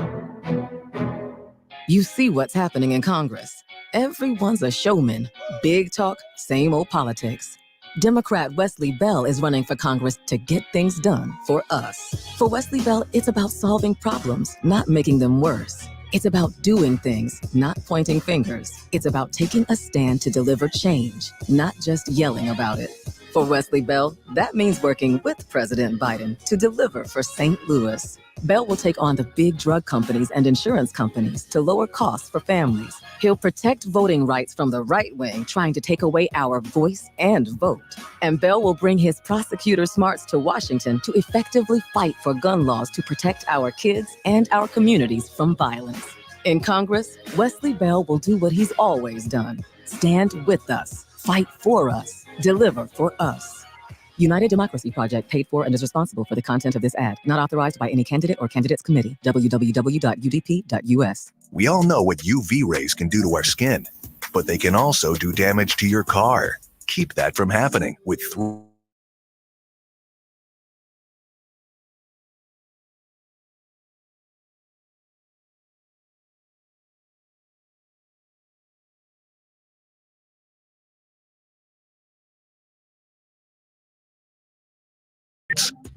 You see what's happening in Congress. Everyone's a showman. Big talk, same old politics. Democrat Wesley Bell is running for Congress to get things done for us. For Wesley Bell, it's about solving problems, not making them worse. It's about doing things, not pointing fingers. It's about taking a stand to deliver change, not just yelling about it. For Wesley Bell, that means working with President Biden to deliver for St. Louis. Bell will take on the big drug companies and insurance companies to lower costs for families. He'll protect voting rights from the right wing trying to take away our voice and vote. And Bell will bring his prosecutor smarts to Washington to effectively fight for gun laws to protect our kids and our communities from violence. In Congress, Wesley Bell will do what he's always done. Stand with us, fight for us, deliver for us. United Democracy Project paid for and is responsible for the content of this ad. Not authorized by any candidate or candidates committee. www.udp.us. We all know what UV rays can do to our skin, but they can also do damage to your car. Keep that from happening with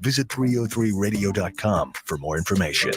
Visit 303radio.com for more information.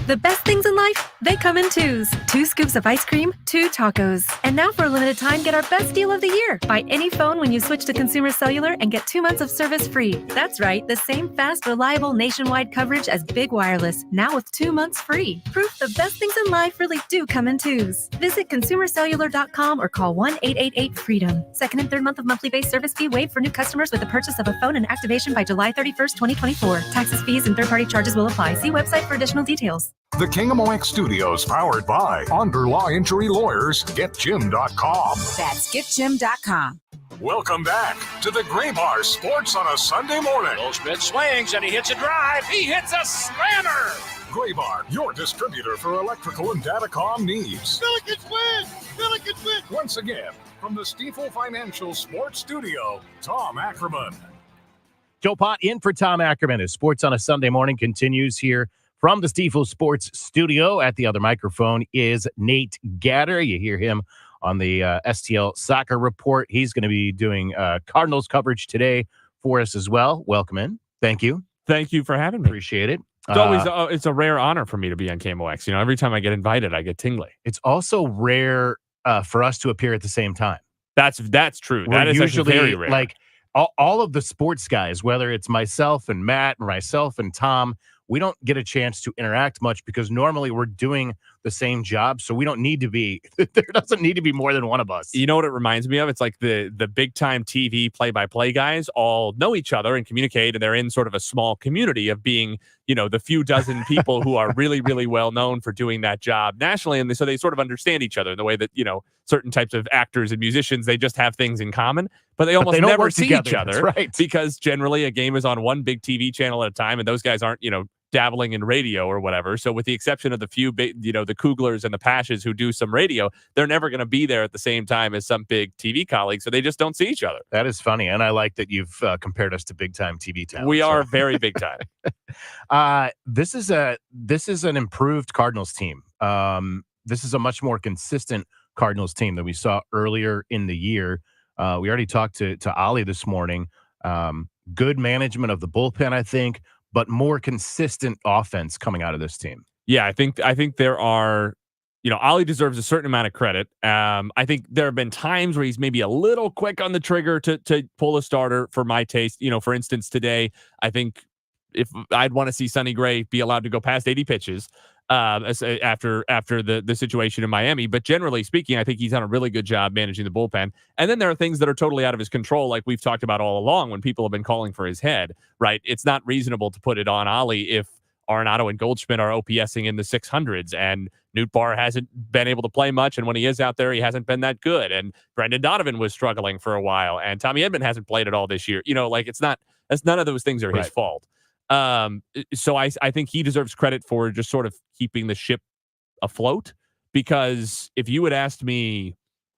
The best things in life, they come in twos. 2 scoops of ice cream, 2 tacos. And now for a limited time, get our best deal of the year. Buy any phone when you switch to Consumer Cellular and get 2 months of service free. That's right, the same fast, reliable nationwide coverage as Big Wireless, now with 2 months free. Proof the best things in life really do come in twos. Visit ConsumerCellular.com or call 1-888-FREEDOM. Second and third month of monthly base service fee waived for new customers with the purchase of a phone and activation by July 31st, 2024. Taxes, fees, and third-party charges will apply. See website for additional details. The KMOX Studios, powered by Onder Law Injury Lawyers, GetJim.com. That's GetJim.com. Welcome back to the Gray Bar Sports on a Sunday morning. Goldschmidt swings and he hits a drive. He hits a slammer. Gray Bar, your distributor for electrical and datacom needs. Billikens win! Billikens win! Once again, from the Stifel Financial Sports Studio, Tom Ackerman. Joe Pott in for Tom Ackerman as Sports on a Sunday Morning continues here from the Stifel Sports Studio. At the other microphone is Nate Gatter. You hear him on the STL Soccer Report. He's going to be doing Cardinals coverage today for us as well. Welcome in. Thank you. Thank you for having me. Appreciate it. It's always it's a rare honor for me to be on KMOX. You know, every time I get invited, I get tingly. It's also rare for us to appear at the same time. That's true. We're that is usually very rare. Like all of the sports guys, whether it's myself and Matt or myself and Tom, we don't get a chance to interact much because normally we're doing the same job. So we don't need to be, there doesn't need to be more than one of us. You know what it reminds me of? It's like the big time TV play-by-play guys all know each other and communicate, and they're in sort of a small community of being, you know, the few dozen people who are really, really well known for doing that job nationally. And so they sort of understand each other in the way that, you know, certain types of actors and musicians, they just have things in common, but they almost never see each other. That's right. Because generally a game is on one big TV channel at a time, and those guys aren't, you know, dabbling in radio or whatever. So with the exception of the few, you know, the Kuglers and the Pashes who do some radio, they're never going to be there at the same time as some big TV colleagues. So they just don't see each other. That is funny. And I like that you've compared us to big time TV talent. We are very big time. This is an improved Cardinals team. This is a much more consistent Cardinals team than we saw earlier in the year. We already talked to Ollie this morning. Good management of the bullpen, I think, but more consistent offense coming out of this team. Yeah, I think there are, you know, Ollie deserves a certain amount of credit. I think there have been times where he's maybe a little quick on the trigger to pull a starter for my taste. You know, for instance, today, I think if I'd want to see Sonny Gray be allowed to go past 80 pitches after the situation in Miami. But generally speaking, I think he's done a really good job managing the bullpen. And then there are things that are totally out of his control, like we've talked about all along when people have been calling for his head, right? It's not reasonable to put it on Ollie if Arenado and Goldschmidt are OPSing in the 600s and Newt Barr hasn't been able to play much. And when he is out there, he hasn't been that good. And Brendan Donovan was struggling for a while and Tommy Edman hasn't played at all this year. You know, like none of those things are his fault. So I think he deserves credit for just sort of keeping the ship afloat, because if you had asked me,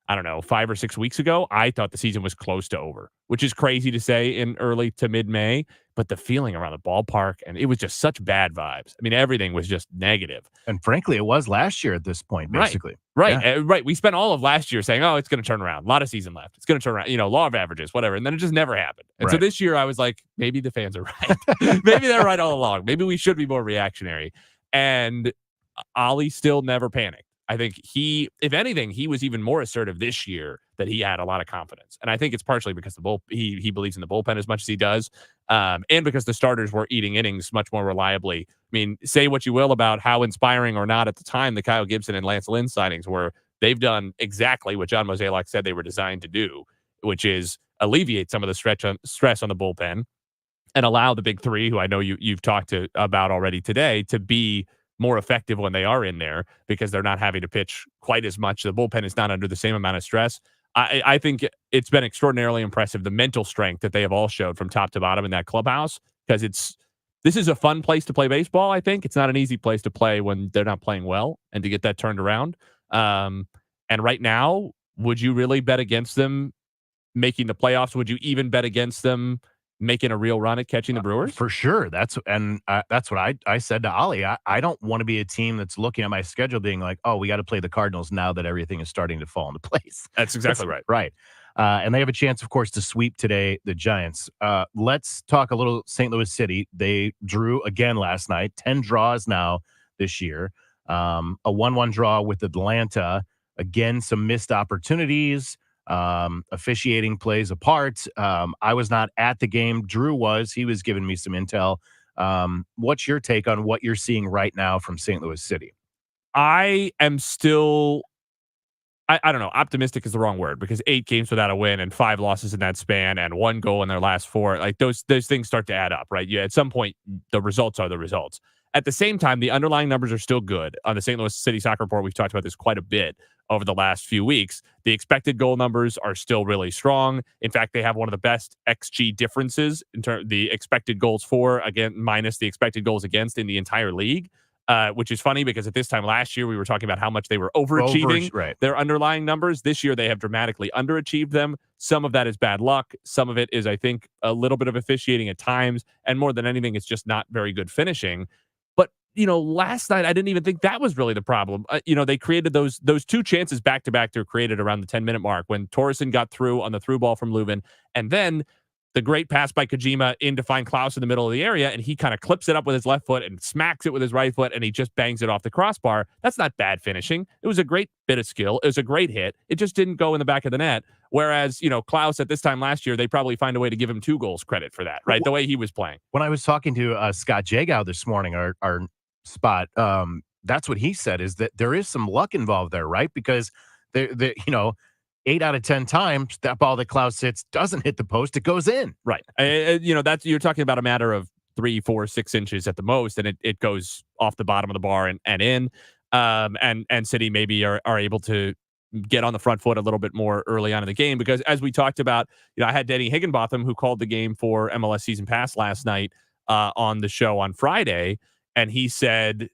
I don't know, 5 or 6 weeks ago, I thought the season was close to over, which is crazy to say in early to mid-May, but the feeling around the ballpark, and it was just such bad vibes. I mean, everything was just negative. And frankly, it was last year at this point, basically. Right. Yeah. Right. We spent all of last year saying, oh, it's going to turn around. A lot of season left. It's going to turn around, you know, law of averages, whatever. And then it just never happened. And so this year I was like, maybe the fans are right. Maybe they're right all along. Maybe we should be more reactionary. And Ollie still never panicked. I think if anything, he was even more assertive this year, that he had a lot of confidence. And I think it's partially because he believes in the bullpen as much as he does. And because the starters were eating innings much more reliably. I mean, say what you will about how inspiring or not at the time the Kyle Gibson and Lance Lynn signings were. They've done exactly what John Mozeliak said they were designed to do, which is alleviate some of the stress on the bullpen and allow the big three, who I know you've talked about already today, to be more effective when they are in there because they're not having to pitch quite as much. The bullpen is not under the same amount of stress. I think it's been extraordinarily impressive, the mental strength that they have all showed from top to bottom in that clubhouse, because this is a fun place to play baseball. I think it's not an easy place to play when they're not playing well, and to get that turned around. And right now, would you really bet against them making the playoffs? Would you even bet against them making a real run at catching the Brewers? For sure. That's what I said to Ollie. I don't want to be a team that's looking at my schedule being like, oh, we got to play the Cardinals now that everything is starting to fall into place. That's exactly right. Right. And they have a chance, of course, to sweep today, the Giants. Let's talk a little St. Louis City. They drew again last night, 10 draws now this year. A 1-1 draw with Atlanta. Again, some missed opportunities. Officiating plays a part. I was not at the game. Drew was. He was giving me some intel. What's your take on what you're seeing right now from St. Louis City? I am still, I don't know, optimistic is the wrong word, because 8 games without a win and 5 losses in that span and 1 goal in their last 4, like those things start to add up, right? Yeah, at some point, the results are the results. At the same time, the underlying numbers are still good. On the St. Louis City Soccer Report, we've talked about this quite a bit over the last few weeks. The expected goal numbers are still really strong. In fact, they have one of the best XG differences in terms the expected goals for, again, minus the expected goals against in the entire league. which is funny because at this time last year, we were talking about how much they were overachieving their underlying numbers. This year, they have dramatically underachieved them. Some of that is bad luck. Some of it is, I think, a little bit of officiating at times. And more than anything, it's just not very good finishing. But, last night, I didn't even think that was really the problem. They created those two chances back-to-back. They were created around the 10-minute mark when Torreson got through on the through ball from Leuven. And then the great pass by Kojima in to find Klaus in the middle of the area, and he kind of clips it up with his left foot and smacks it with his right foot, and he just bangs it off the crossbar. That's not bad finishing. It was a great bit of skill. It was a great hit. It just didn't go in the back of the net. Whereas, Klaus at this time last year, they probably find a way to give him 2 goals credit for that, right? The way he was playing. When I was talking to Scott Jagow this morning, our spot, that's what he said, is that there is some luck involved there, right? Because they 8 out of 10 times, that ball that Klaus hits doesn't hit the post; it goes in. Right. That's you're talking about a matter of 3, 4, 6 inches at the most, and it goes off the bottom of the bar and in. And City maybe are able to get on the front foot a little bit more early on in the game because, as we talked about, I had Denny Higginbotham, who called the game for MLS Season Pass last night on the show on Friday, and he said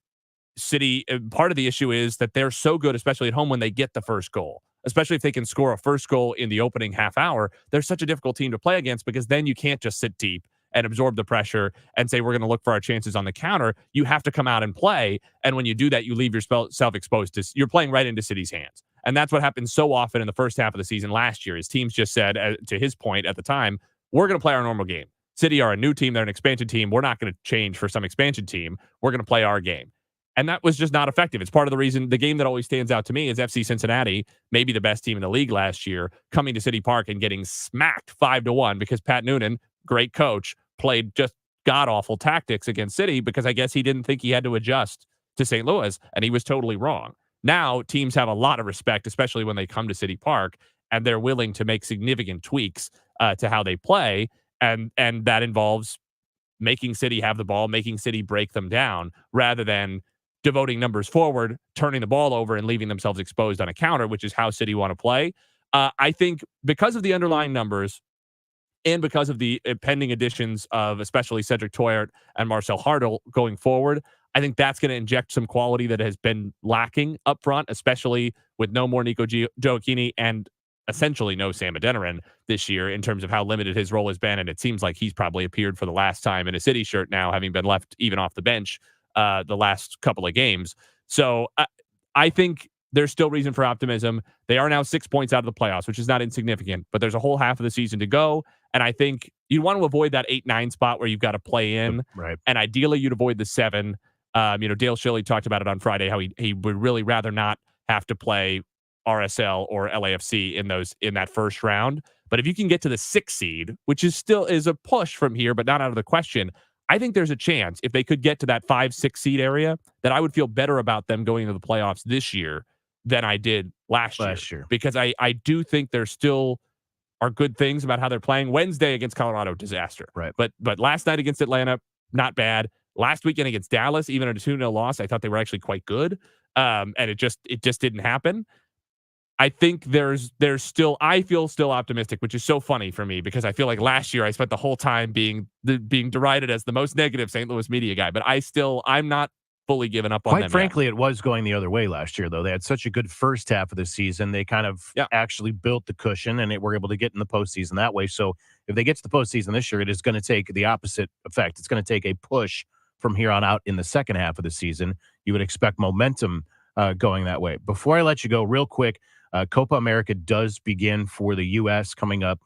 City, part of the issue is that they're so good, especially at home, when they get the first goal. Especially if they can score a first goal in the opening half hour, they're such a difficult team to play against because then you can't just sit deep and absorb the pressure and say, we're going to look for our chances on the counter. You have to come out and play. And when you do that, you leave yourself exposed to, you're playing right into City's hands. And that's what happened so often in the first half of the season last year. His teams just said, to his point at the time, we're going to play our normal game. City are a new team. They're an expansion team. We're not going to change for some expansion team. We're going to play our game. And that was just not effective. It's part of the reason the game that always stands out to me is FC Cincinnati, maybe the best team in the league last year, coming to City Park and getting smacked 5-1 because Pat Noonan, great coach, played just god-awful tactics against City because I guess he didn't think he had to adjust to St. Louis, and he was totally wrong. Now, teams have a lot of respect, especially when they come to City Park, and they're willing to make significant tweaks to how they play, and that involves making City have the ball, making City break them down, rather than devoting numbers forward, turning the ball over, and leaving themselves exposed on a counter, which is how City want to play. I think because of the underlying numbers and because of the pending additions of especially Cedric Toyart and Marcel Hartl going forward, I think that's going to inject some quality that has been lacking up front, especially with no more Nico Gioacchini and essentially no Sam Adeniran this year in terms of how limited his role has been. And it seems like he's probably appeared for the last time in a City shirt now, having been left even off the bench the last couple of games. So I think there's still reason for optimism. They are now 6 points out of the playoffs, which is not insignificant, but there's a whole half of the season to go. And I think you want to avoid that 8-9 spot where you've got to play in. Right. And ideally you'd avoid the 7. Dale Shilley talked about it on Friday, how he would really rather not have to play RSL or LAFC in that first round. But if you can get to the 6th seed, which is still is a push from here, but not out of the question, I think there's a chance if they could get to that 5-6 seed area that I would feel better about them going into the playoffs this year than I did last year. Because I do think there still are good things about how they're playing. Wednesday against Colorado, disaster. Right. But last night against Atlanta, not bad. Last weekend against Dallas, even at a 2-0 loss, I thought they were actually quite good. And it just didn't happen. I think there's still, I feel still optimistic, which is so funny for me because I feel like last year I spent the whole time being derided as the most negative St. Louis media guy, but I'm not fully given up on them. Quite frankly, it was going the other way last year, though. They had such a good first half of the season. They kind of actually built the cushion and were able to get in the postseason that way. So if they get to the postseason this year, it is going to take the opposite effect. It's going to take a push from here on out in the second half of the season. You would expect momentum going that way. Before I let you go, real quick, Copa America does begin for the U.S. coming up.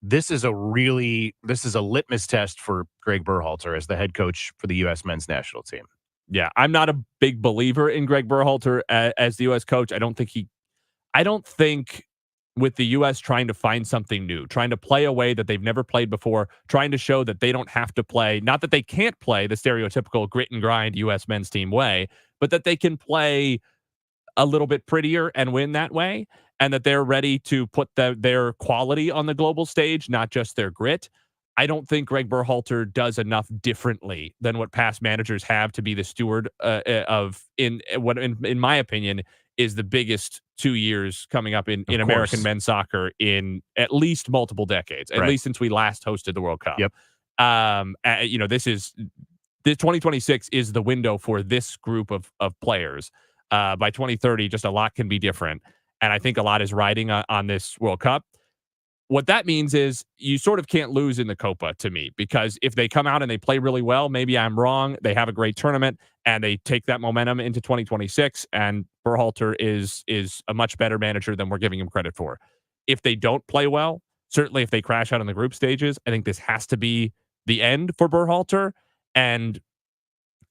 This is a litmus test for Greg Berhalter as the head coach for the U.S. men's national team. Yeah, I'm not a big believer in Greg Berhalter as the U.S. coach. I don't think with the U.S. trying to find something new, trying to play a way that they've never played before, trying to show that they don't have to play, not that they can't play the stereotypical grit and grind U.S. men's team way, but that they can play a little bit prettier and win that way, and that they're ready to put their quality on the global stage, not just their grit. I don't think Greg Berhalter does enough differently than what past managers have to be the steward of what, in my opinion, is the biggest 2 years coming up in American men's soccer in at least multiple decades, at least since we last hosted the World Cup. Yep. This is The 2026 is the window for this group of players. By 2030, just a lot can be different. And I think a lot is riding on this World Cup. What that means is you sort of can't lose in the Copa to me, because if they come out and they play really well, maybe I'm wrong. They have a great tournament and they take that momentum into 2026. And Berhalter is a much better manager than we're giving him credit for. If they don't play well, certainly if they crash out in the group stages, I think this has to be the end for Berhalter. And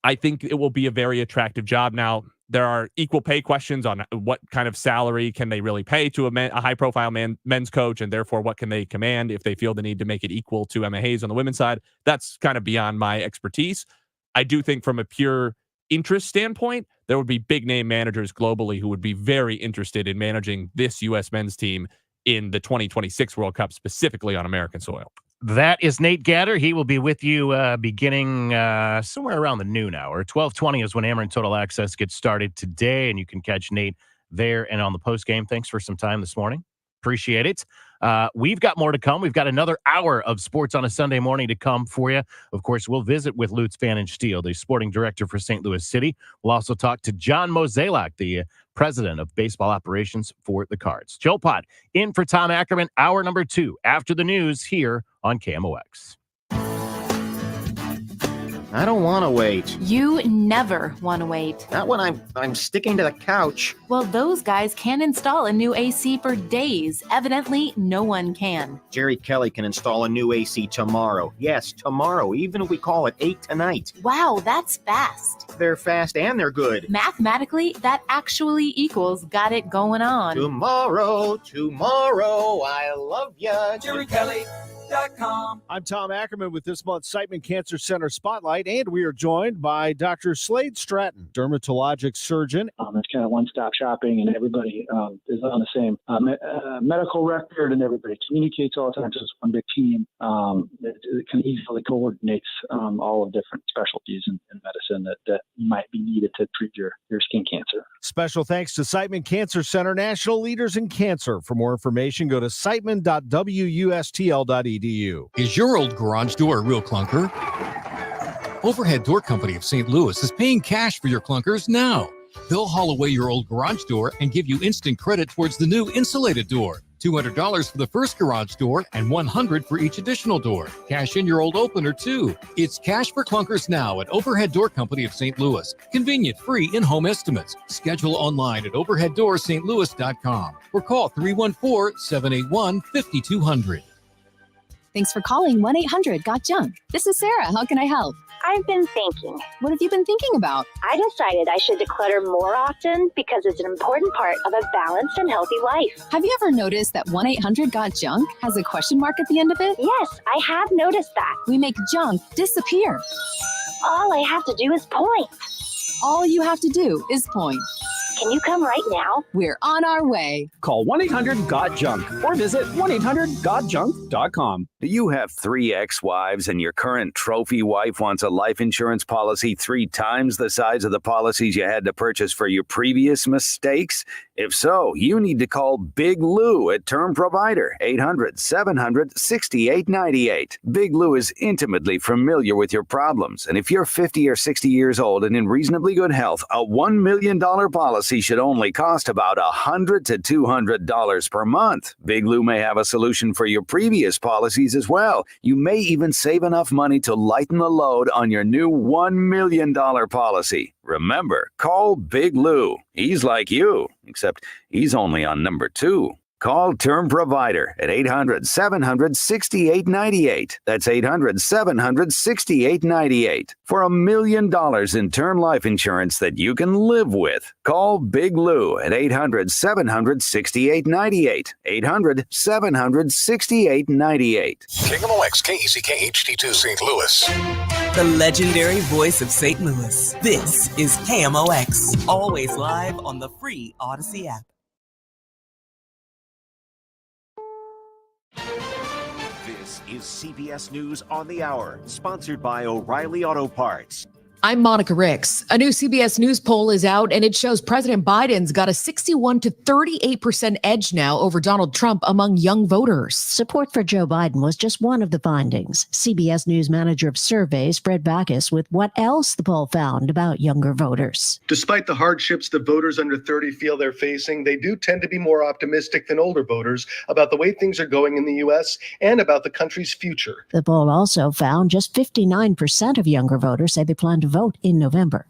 I think it will be a very attractive job. Now, there are equal pay questions on what kind of salary can they really pay to a high-profile men's coach, and therefore what can they command if they feel the need to make it equal to Emma Hayes on the women's side. That's kind of beyond my expertise. I do think from a pure interest standpoint, there would be big-name managers globally who would be very interested in managing this U.S. men's team in the 2026 World Cup, specifically on American soil. That is Nate Gatter. He will be with you beginning somewhere around the noon hour. 12:20 is when Ameren Total Access gets started today, and you can catch Nate there and on the post game. Thanks for some time this morning. Appreciate it. We've got more to come. We've got another hour of sports on a Sunday morning to come for you. Of course, we'll visit with Lutz Van and Steel, the sporting director for St. Louis City. We'll also talk to John Mozeliak, the president of baseball operations for the Cards. Joe Pott in for Tom Ackerman, hour number 2 after the news here on KMOX. I don't want to wait. You never want to wait. Not when I'm sticking to the couch. Well, those guys can install a new AC for days. Evidently, no one can. Jerry Kelly can install a new AC tomorrow. Yes, tomorrow, even if we call it 8 tonight. Wow, that's fast. They're fast and they're good. Mathematically, that actually equals got it going on. Tomorrow, I love ya. Jerry Kelly. I'm Tom Ackerman with this month's Siteman Cancer Center Spotlight, and we are joined by Dr. Slade Stratton, dermatologic surgeon. It's kind of one-stop shopping, and everybody is on the same medical record, and everybody communicates all the time. So it's one big team. It can easily coordinates all of different specialties in medicine that might be needed to treat your skin cancer. Special thanks to Siteman Cancer Center, national leaders in cancer. For more information, go to siteman.wustl.edu. Is your old garage door a real clunker? Overhead Door Company of St. Louis is paying cash for your clunkers now. They'll haul away your old garage door and give you instant credit towards the new insulated door. $200 for the first garage door and $100 for each additional door. Cash in your old opener too. It's cash for clunkers now at Overhead Door Company of St. Louis. Convenient, free in-home estimates. Schedule online at overheaddoorsstlouis.com or call 314-781-5200. Thanks for calling 1-800-GOT-JUNK. This is Sarah. How can I help? I've been thinking. What have you been thinking about? I decided I should declutter more often because it's an important part of a balanced and healthy life. Have you ever noticed that 1-800-GOT-JUNK has a question mark at the end of it? Yes, I have noticed that. We make junk disappear. All I have to do is point. All you have to do is point. Can you come right now? We're on our way. Call 1-800-GOT-JUNK or visit 1-800-GOT-JUNK.com. Do you have 3 ex-wives and your current trophy wife wants a life insurance policy 3 times the size of the policies you had to purchase for your previous mistakes? If so, you need to call Big Lou at Term Provider, 800-700-6898. Big Lou is intimately familiar with your problems, and if you're 50 or 60 years old and in reasonably good health, a $1 million policy should only cost about $100 to $200 per month. Big Lou may have a solution for your previous policies as well. You may even save enough money to lighten the load on your new $1 million policy. Remember, call Big Lou. He's like you, except he's only on number 2. Call Term Provider at 800-700-6898. That's 800-700-6898 for $1 million in term life insurance that you can live with. Call Big Lou at 800-700-6898. 800-700-6898. KMOX KECK HD2 St. Louis. The legendary voice of St. Louis. This is KMOX. Always live on the free Odyssey app. This is CBS News on the Hour, sponsored by O'Reilly Auto Parts. I'm Monica Ricks. A new CBS News poll is out, and it shows President Biden's got a 61 to 38% edge now over Donald Trump among young voters. Support for Joe Biden was just one of the findings. CBS News manager of surveys, Fred Backus, with what else the poll found about younger voters. Despite the hardships that voters under 30 feel they're facing, they do tend to be more optimistic than older voters about the way things are going in the U.S. and about the country's future. The poll also found just 59% of younger voters say they plan to vote in November.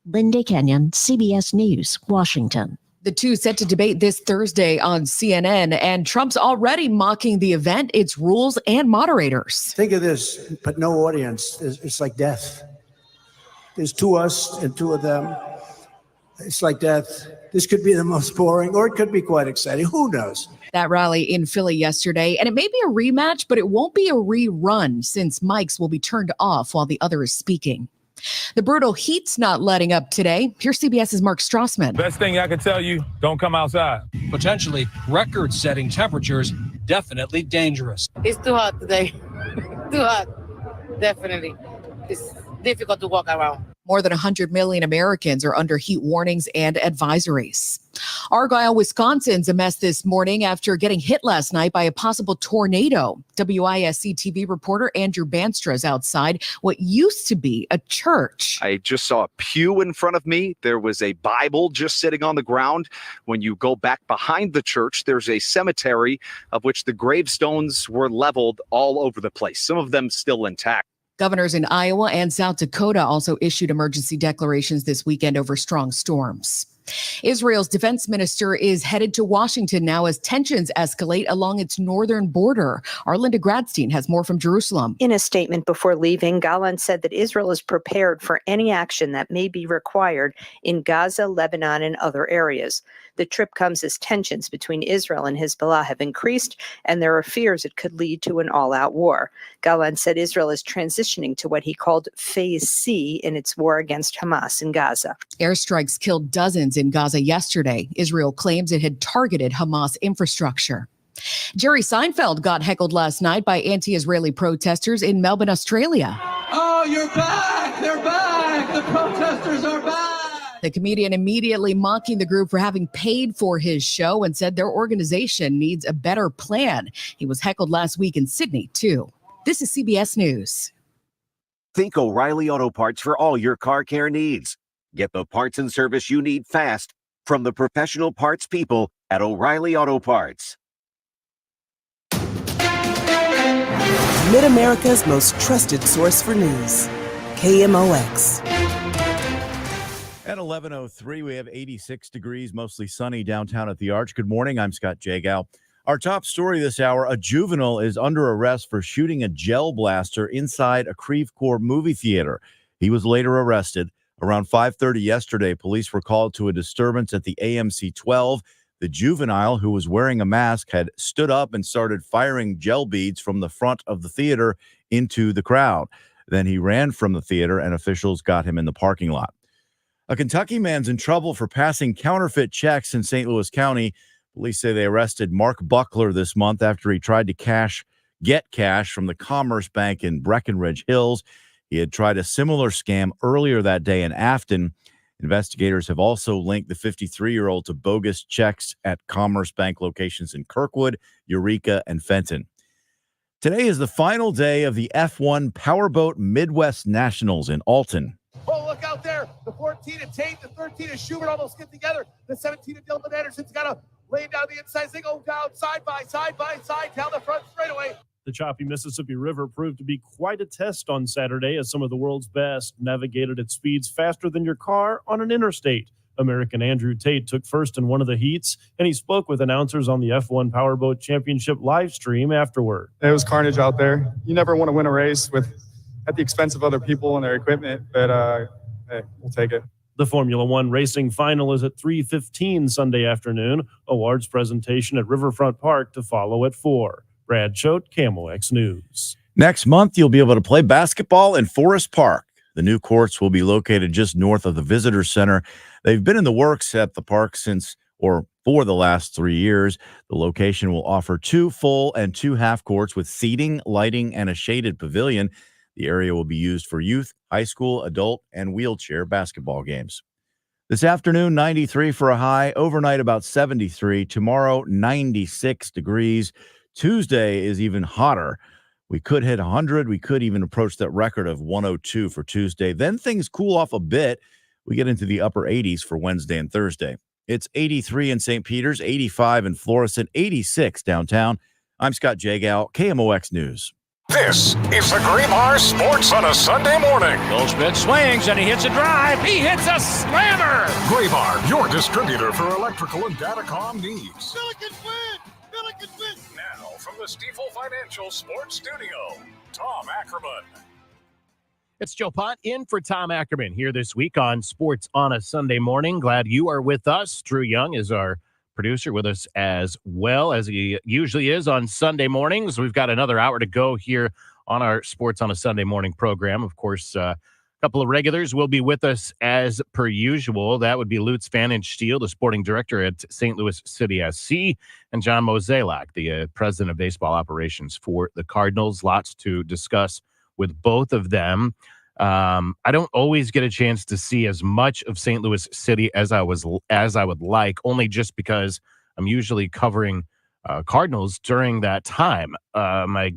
Linda Kenyon, CBS News, Washington. The two set to debate this Thursday on CNN, and Trump's already mocking the event, its rules, and moderators. Think of this, but no audience. It's like death. There's two us and two of them. It's like death. This could be the most boring, or it could be quite exciting. Who knows? That rally in Philly yesterday, and it may be a rematch, but it won't be a rerun since mics will be turned off while the other is speaking. The brutal heat's not letting up today. Here's CBS's Mark Strassman. Best thing I can tell you, don't come outside. Potentially record-setting temperatures, definitely dangerous. It's too hot today. Too hot. Definitely. It's difficult to walk around. More than 100 million Americans are under heat warnings and advisories. Argyle, Wisconsin's a mess this morning after getting hit last night by a possible tornado. WISC TV reporter Andrew Banstra is outside what used to be a church. I just saw a pew in front of me. There was a Bible just sitting on the ground. When you go back behind the church, there's a cemetery of which the gravestones were leveled all over the place, some of them still intact. Governors in Iowa and South Dakota also issued emergency declarations this weekend over strong storms. Israel's defense minister is headed to Washington now as tensions escalate along its northern border. Arlinda Gradstein has more from Jerusalem. In a statement before leaving, Gallant said that Israel is prepared for any action that may be required in Gaza, Lebanon, and other areas. The trip comes as tensions between Israel and Hezbollah have increased, and there are fears it could lead to an all-out war. Gallant said Israel is transitioning to what he called Phase C in its war against Hamas in Gaza. Airstrikes killed dozens in Gaza yesterday. Israel claims it had targeted Hamas infrastructure. Jerry Seinfeld got heckled last night by anti-Israeli protesters in Melbourne, Australia. Oh, you're back! They're back! The protesters are back! The comedian immediately mocking the group for having paid for his show and said their organization needs a better plan. He was heckled last week in Sydney, too. This is CBS News. Think O'Reilly Auto Parts for all your car care needs. Get the parts and service you need fast from the professional parts people at O'Reilly Auto Parts. Mid-America's most trusted source for news. KMOX. At 11:03, we have 86 degrees, mostly sunny downtown at the Arch. Good morning. I'm Scott Jagow. Our top story this hour, a juvenile is under arrest for shooting a gel blaster inside a Creve Coeur movie theater. He was later arrested. Around 5:30 yesterday, police were called to a disturbance at the AMC 12. The juvenile, who was wearing a mask, had stood up and started firing gel beads from the front of the theater into the crowd. Then he ran from the theater, and officials got him in the parking lot. A Kentucky man's in trouble for passing counterfeit checks in St. Louis County. Police say they arrested Mark Buckler this month after he tried to get cash from the Commerce Bank in Breckenridge Hills. He had tried a similar scam earlier that day in Afton. Investigators have also linked the 53-year-old to bogus checks at Commerce Bank locations in Kirkwood, Eureka, and Fenton. Today is the final day of the F1 Powerboat Midwest Nationals in Alton. Oh, look out there. The 14 of Tate, the 13 of Schubert almost get together. The 17 of Dylan Anderson's got to lay down the inside. They go down side by side down the front straightaway. The choppy Mississippi River proved to be quite a test on Saturday as some of the world's best navigated at speeds faster than your car on an interstate. American Andrew Tate took first in one of the heats, and he spoke with announcers on the F1 Powerboat Championship live stream afterward. It was carnage out there. You never want to win a race at the expense of other people and their equipment, but hey, we'll take it. The Formula One racing final is at 3:15 Sunday afternoon. Awards presentation at Riverfront Park to follow at 4. Brad Choate, KMOX News. Next month, you'll be able to play basketball in Forest Park. The new courts will be located just north of the Visitor Center. They've been in the works at the park for the last 3 years. The location will offer 2 full and 2 half courts with seating, lighting, and a shaded pavilion. The area will be used for youth, high school, adult, and wheelchair basketball games. This afternoon, 93 for a high. Overnight, about 73. Tomorrow, 96 degrees. Tuesday is even hotter. We could hit 100. We could even approach that record of 102 for Tuesday. Then things cool off a bit. We get into the upper 80s for Wednesday and Thursday. It's 83 in St. Peters, 85 in Florissant, 86 downtown. I'm Scott Jagow, KMOX News. This is the Graybar Sports on a Sunday morning. Goldschmidt swings and he hits a drive. He hits a slammer. Graybar, your distributor for electrical and datacom needs. Billikens win! Billikens win! Now, from the Stifel Financial Sports Studio, Tom Ackerman. It's Joe Pott in for Tom Ackerman here this week on Sports on a Sunday morning. Glad you are with us. Drew Young is our producer with us as well as he usually is on Sunday mornings. We've got another hour to go here on our Sports on a Sunday morning program. Of course, a couple of regulars will be with us as per usual. That would be Lutz Pfannenstiel, the sporting director at St. Louis City SC, and John Mozeliak, the president of baseball operations for the Cardinals. Lots to discuss with both of them. I don't always get a chance to see as much of St. Louis City as I would like, only just because I'm usually covering Cardinals during that time. My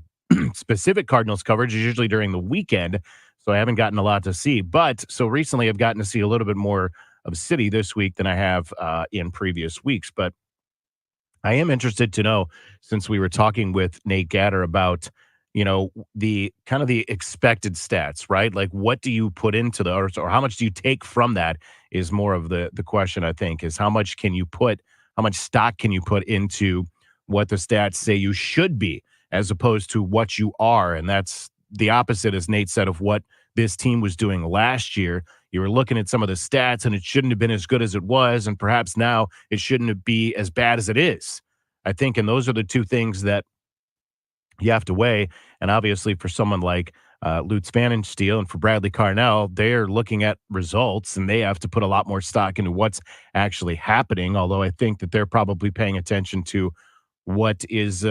specific Cardinals coverage is usually during the weekend, so I haven't gotten a lot to see. But so recently I've gotten to see a little bit more of City this week than I have in previous weeks. But I am interested to know, since we were talking with Nate Gatter about the kind of the expected stats, right? Like, what do you put into or how much do you take from that is more of the question, I think, is how much stock can you put into what the stats say you should be as opposed to what you are? And that's the opposite, as Nate said, of what this team was doing last year. You were looking at some of the stats and it shouldn't have been as good as it was. And perhaps now it shouldn't be as bad as it is, I think. And those are the two things that you have to weigh. And obviously for someone like Lutz Pfannenstiel and for Bradley Carnell, they're looking at results and they have to put a lot more stock into what's actually happening. Although I think that they're probably paying attention to what is,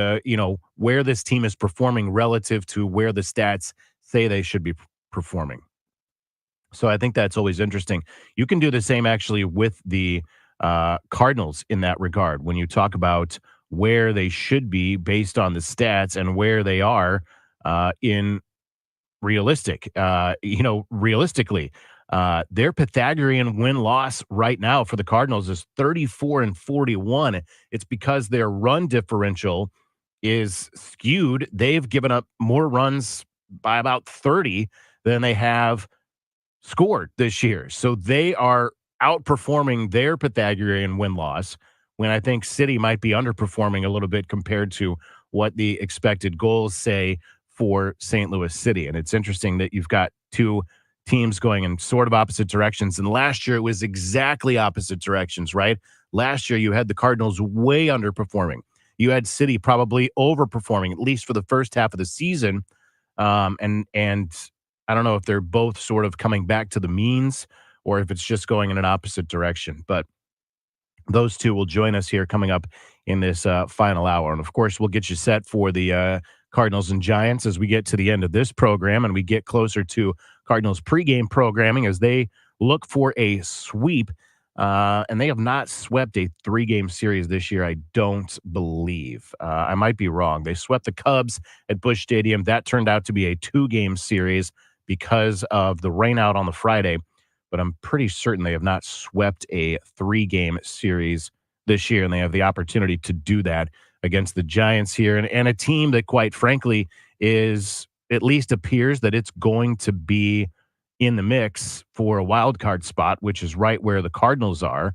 where this team is performing relative to where the stats say they should be performing. So I think that's always interesting. You can do the same actually with the Cardinals in that regard. When you talk about where they should be based on the stats and where they are realistically. Their Pythagorean win-loss right now for the Cardinals is 34-41. It's because their run differential is skewed. They've given up more runs by about 30 than they have scored this year. So they are outperforming their Pythagorean win-loss, when I think City might be underperforming a little bit compared to what the expected goals say for St. Louis City. And it's interesting that you've got two teams going in sort of opposite directions. And last year it was exactly opposite directions, right? Last year you had the Cardinals way underperforming. You had City probably overperforming, at least for the first half of the season. And I don't know if they're both sort of coming back to the means or if it's just going in an opposite direction. But those two will join us here coming up in this final hour. And, of course, we'll get you set for the Cardinals and Giants as we get to the end of this program and we get closer to Cardinals pregame programming as they look for a sweep. And they have not swept a 3-game series this year, I don't believe. I might be wrong. They swept the Cubs at Busch Stadium. That turned out to be a 2-game series because of the rainout on the Friday. But I'm pretty certain they have not swept a 3-game series this year, and they have the opportunity to do that against the Giants here, and a team that, quite frankly, is at least appears that it's going to be in the mix for a wild card spot, which is right where the Cardinals are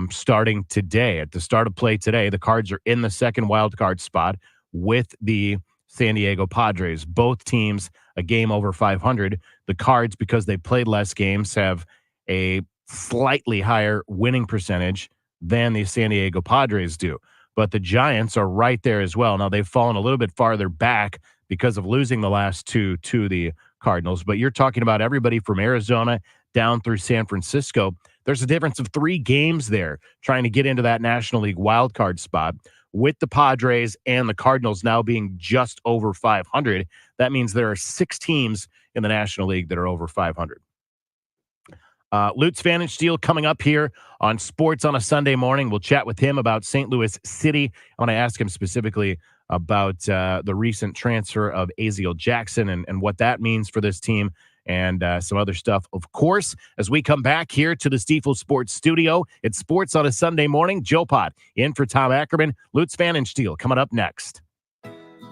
starting today. At the start of play today, the Cards are in the second wild card spot with the San Diego Padres. Both teams a game over 500. The Cards, because they played less games, have a slightly higher winning percentage than the San Diego Padres do. But the Giants are right there as well. Now, they've fallen a little bit farther back because of losing the last two to the Cardinals. But you're talking about everybody from Arizona down through San Francisco. There's a difference of 3 games there trying to get into that National League wildcard spot. with the Padres and the Cardinals now being just over 500. That means there are 6 teams in the National League that are over 500. Lutz Pfannenstiel coming up here on Sports on a Sunday morning. We'll chat with him about St. Louis City. I want to ask him specifically about the recent transfer of Aziel Jackson and what that means for this team and some other stuff, of course, as we come back here to the Stifel Sports Studio. It's Sports on a Sunday morning. Joe Pott in for Tom Ackerman. Lutz Pfannenstiel coming up next.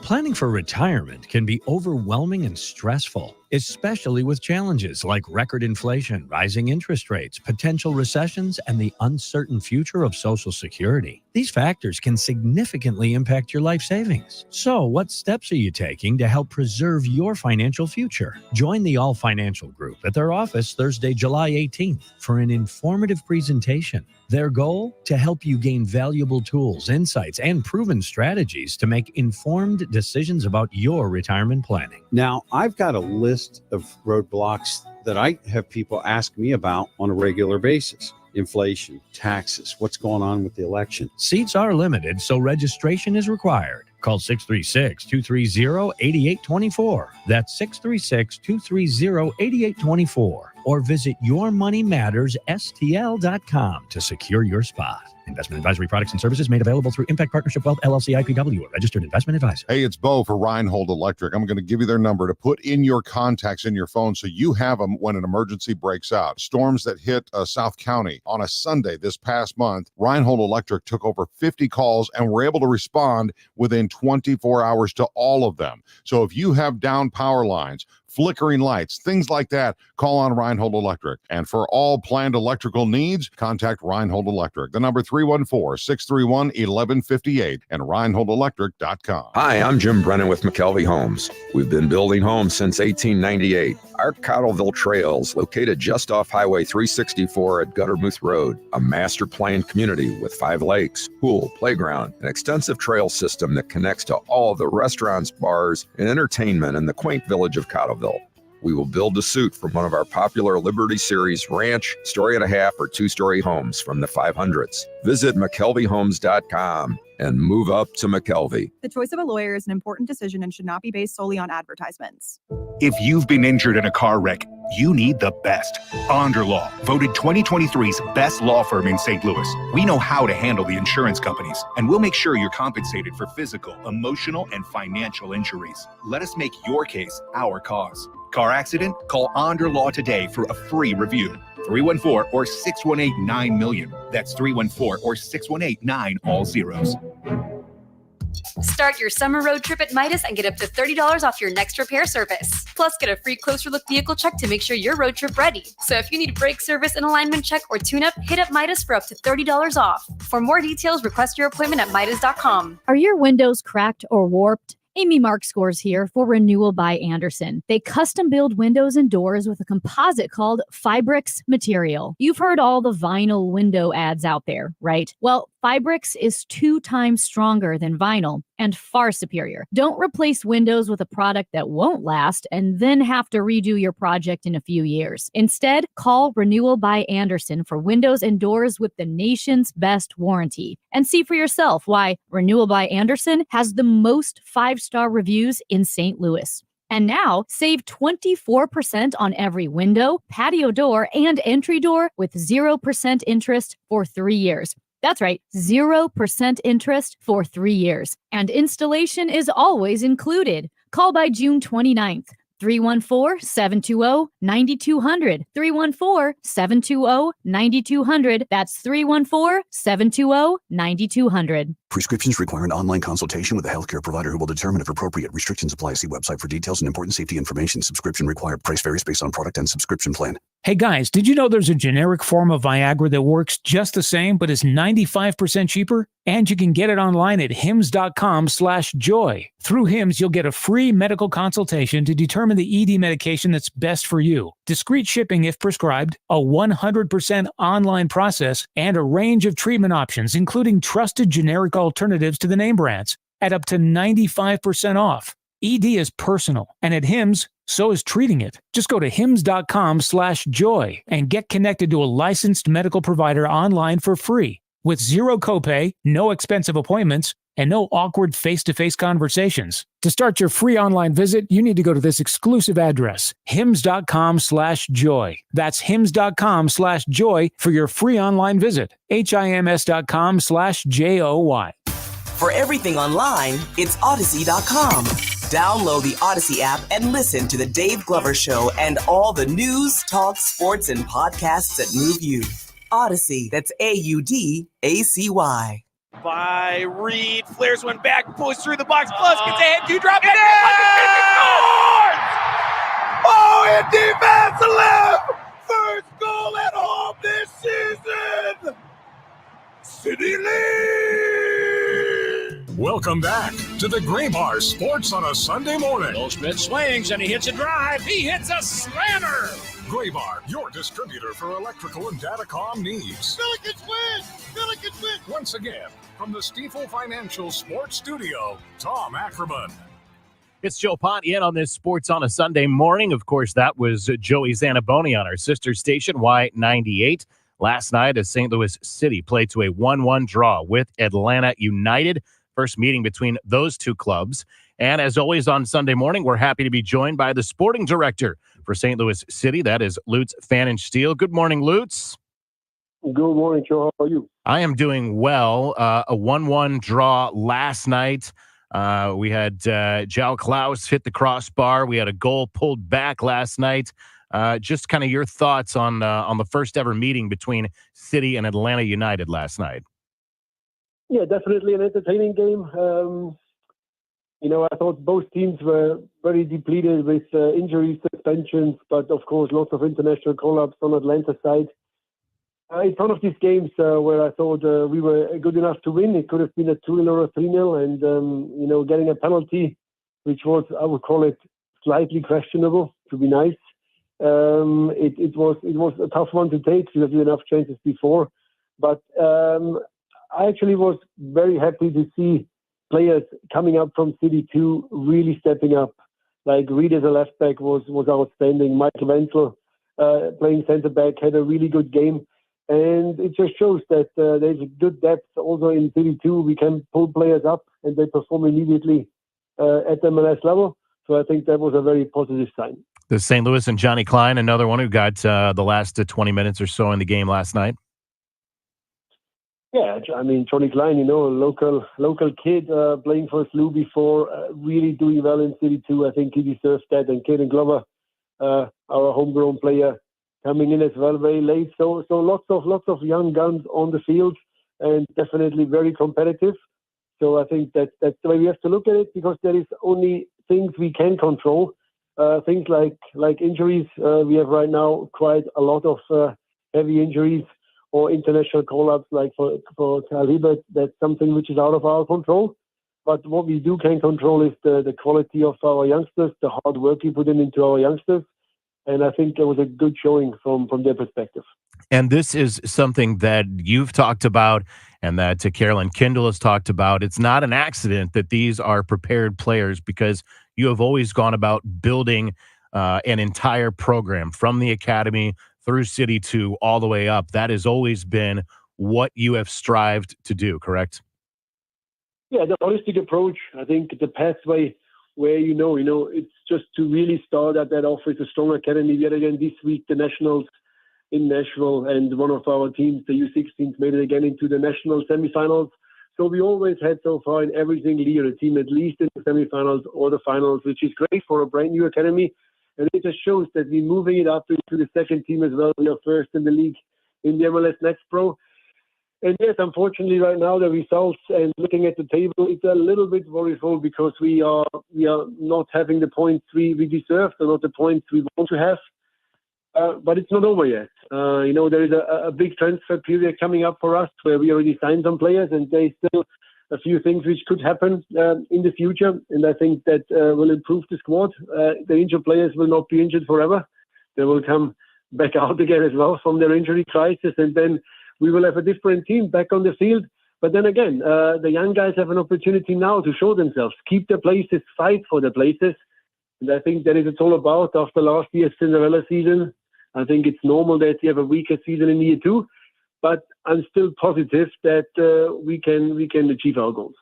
Planning for retirement can be overwhelming and stressful, especially with challenges like record inflation, rising interest rates, potential recessions, and the uncertain future of Social Security. These factors can significantly impact your life savings. So, what steps are you taking to help preserve your financial future? Join the All Financial Group at their office Thursday, July 18th for an informative presentation. Their goal? To help you gain valuable tools, insights, and proven strategies to make informed decisions about your retirement planning. Now, I've got a list of roadblocks that I have people ask me about on a regular basis. Inflation, taxes, what's going on with the election. Seats are limited, so registration is required. Call 636-230-8824. That's 636-230-8824. Or visit yourmoneymattersstl.com to secure your spot. Investment advisory products and services made available through Impact Partnership Wealth LLC IPW, a registered investment advisor. Hey, it's Bo for Reinhold Electric. I'm going to give you their number to put in your contacts in your phone so you have them when an emergency breaks out. Storms that hit South County on a Sunday this past month, Reinhold Electric took over 50 calls and were able to respond within 24 hours to all of them. So if you have down power lines, flickering lights, things like that, call on Reinhold Electric. And for all planned electrical needs, contact Reinhold Electric. The number 314-631-1158 and ReinholdElectric.com. Hi, I'm Jim Brennan with McKelvey Homes. We've been building homes since 1898. Our Cottleville Trails, located just off Highway 364 at Guttermouth Road, a master planned community with 5 lakes, pool, playground, an extensive trail system that connects to all the restaurants, bars, and entertainment in the quaint village of Cottleville. We will build a suit from one of our popular Liberty Series ranch, story and a half, or 2-story homes from the 500s. Visit McKelveyHomes.com and move up to McKelvey. The choice of a lawyer is an important decision and should not be based solely on advertisements. If you've been injured in a car wreck, you need the best. Onder Law, voted 2023's best law firm in St. Louis. We know how to handle the insurance companies, and we'll make sure you're compensated for physical, emotional, and financial injuries. Let us make your case our cause. Car accident? Call Onder Law today for a free review. 314 or 618-9-MILLION. That's 314 or 618-9 all zeros. Start your summer road trip at Midas and get up to $30 off your next repair service. Plus, get a free closer look vehicle check to make sure you're road trip ready. So if you need brake service and alignment check or tune-up, hit up Midas for up to $30 off. For more details, request your appointment at Midas.com. Are your windows cracked or warped? Amy Mark scores here for Renewal by Andersen. They custom build windows and doors with a composite called Fibrix material. You've heard all the vinyl window ads out there, right? Well, Fibrix is 2 times stronger than vinyl and far superior. Don't replace windows with a product that won't last and then have to redo your project in a few years. Instead, call Renewal by Andersen for windows and doors with the nation's best warranty. And see for yourself why Renewal by Andersen has the most 5-star reviews in St. Louis. And now, save 24% on every window, patio door, and entry door with 0% interest for 3 years. That's right, 0% interest for 3 years. And installation is always included. Call by June 29th. 314-720-9200. 314-720-9200. That's 314-720-9200. Prescriptions require an online consultation with a healthcare provider who will determine if appropriate. Restrictions apply. See website for details and important safety information. Subscription required. Price varies based on product and subscription plan. Hey guys, did you know there's a generic form of Viagra that works just the same but is 95% cheaper? And you can get it online at hims.com/joy. Through Hims, you'll get a free medical consultation to determine the ED medication that's best for you. Discreet shipping if prescribed, a 100% online process, and a range of treatment options, including trusted generic alternatives to the name brands, at up to 95% off. ED is personal, and at Hims, so is treating it. Just go to hims.com/joy and get connected to a licensed medical provider online for free. With 0 copay, no expensive appointments, and no awkward face-to-face conversations. To start your free online visit, you need to go to this exclusive address, hims.com/joy. That's hims.com/joy for your free online visit. HIMS.com/JOY. For everything online, it's Odyssey.com. Download the Odyssey app and listen to The Dave Glover Show and all the news, talk, sports, and podcasts that move you. Odyssey, that's AUDACY. By Reed, flares one back, pulls through the box, plus gets ahead, 2 drop back, Oh, Indy Vassilev! First goal at home this season! City lead! Welcome back to the Gray Bar Sports on a Sunday morning. Goldschmidt swings and he hits a drive. He hits a slammer. Gray Bar, your distributor for electrical and datacom needs. Billikens win! Billikens win! Once again, from the Stifel Financial Sports Studio, Tom Ackerman. It's Joe Pott in on this Sports on a Sunday morning. Of course, that was Joey Zanaboni on our sister station, Y98. Last night, as St. Louis City played to a 1-1 draw with Atlanta United. First meeting between those two clubs. And as always on Sunday morning, we're happy to be joined by the sporting director for St. Louis City. That is Lutz Pfannenstiel. Good morning, Lutz. Good morning, Joe. How are you? I am doing well. A 1-1 draw last night. We had João Klaus hit the crossbar. We had a goal pulled back last night. Just kind of your thoughts on the first ever meeting between City and Atlanta United last night. Yeah, definitely an entertaining game. I thought both teams were very depleted with injuries, suspensions, but of course lots of international call-ups on Atlanta's side. It's one of these games where I thought we were good enough to win. It could have been a 2-0 or a 3-0, and getting a penalty, which was, I would call it, slightly questionable, to be nice. It was a tough one to take because we had enough chances before, but I actually was very happy to see players coming up from City 2 really stepping up. Like Reed as a left back was outstanding. Michael Wenzel playing centre back had a really good game. And it just shows that there's a good depth also in City 2. We can pull players up and they perform immediately at the MLS level. So I think that was a very positive sign. The St. Louis and Johnny Klein, another one who got the last 20 minutes or so in the game last night. Yeah, I mean, Johnny Klein, a local kid playing for SLU before, really doing well in City 2. I think he deserves that. And Caden Glover, our homegrown player, coming in as well very late. So lots of young guns on the field and definitely very competitive. So I think that's the way we have to look at it, because there is only things we can control. Things like injuries. We have right now quite a lot of heavy injuries or international call-ups, like for Kyle Hibbert. That's something which is out of our control. But what we can control is the quality of our youngsters, the hard work we put into our youngsters. And I think it was a good showing from their perspective. And this is something that you've talked about and that Carolyn Kindle has talked about. It's not an accident that these are prepared players, because you have always gone about building an entire program from the academy through City 2 all the way up. That has always been what you have strived to do, correct? Yeah, the holistic approach. I think the pathway where, it's just to really start at that off with a strong academy. Yet again, this week, the Nationals in Nashville, and one of our teams, the U16s, made it again into the national semifinals. So we always had so far in every single year a team at least in the semifinals or the finals, which is great for a brand new academy. And it just shows that we're moving it up into the second team as well. We are first in the league in the MLS Next Pro. And yes, unfortunately, right now the results and looking at the table, it's a little bit worryful, because we are not having the points we deserve, or not the points we want to have. But it's not over yet. There is a big transfer period coming up for us, where we already signed some players, and there's still a few things which could happen in the future. And I think that will improve the squad. The injured players will not be injured forever. They will come back out again as well from their injury crisis. And then we will have a different team back on the field. But then again, the young guys have an opportunity now to show themselves, keep their places, fight for their places. And I think that is it's all about after last year's Cinderella season. I think it's normal that you have a weaker season in year 2, but I'm still positive that we can achieve our goals.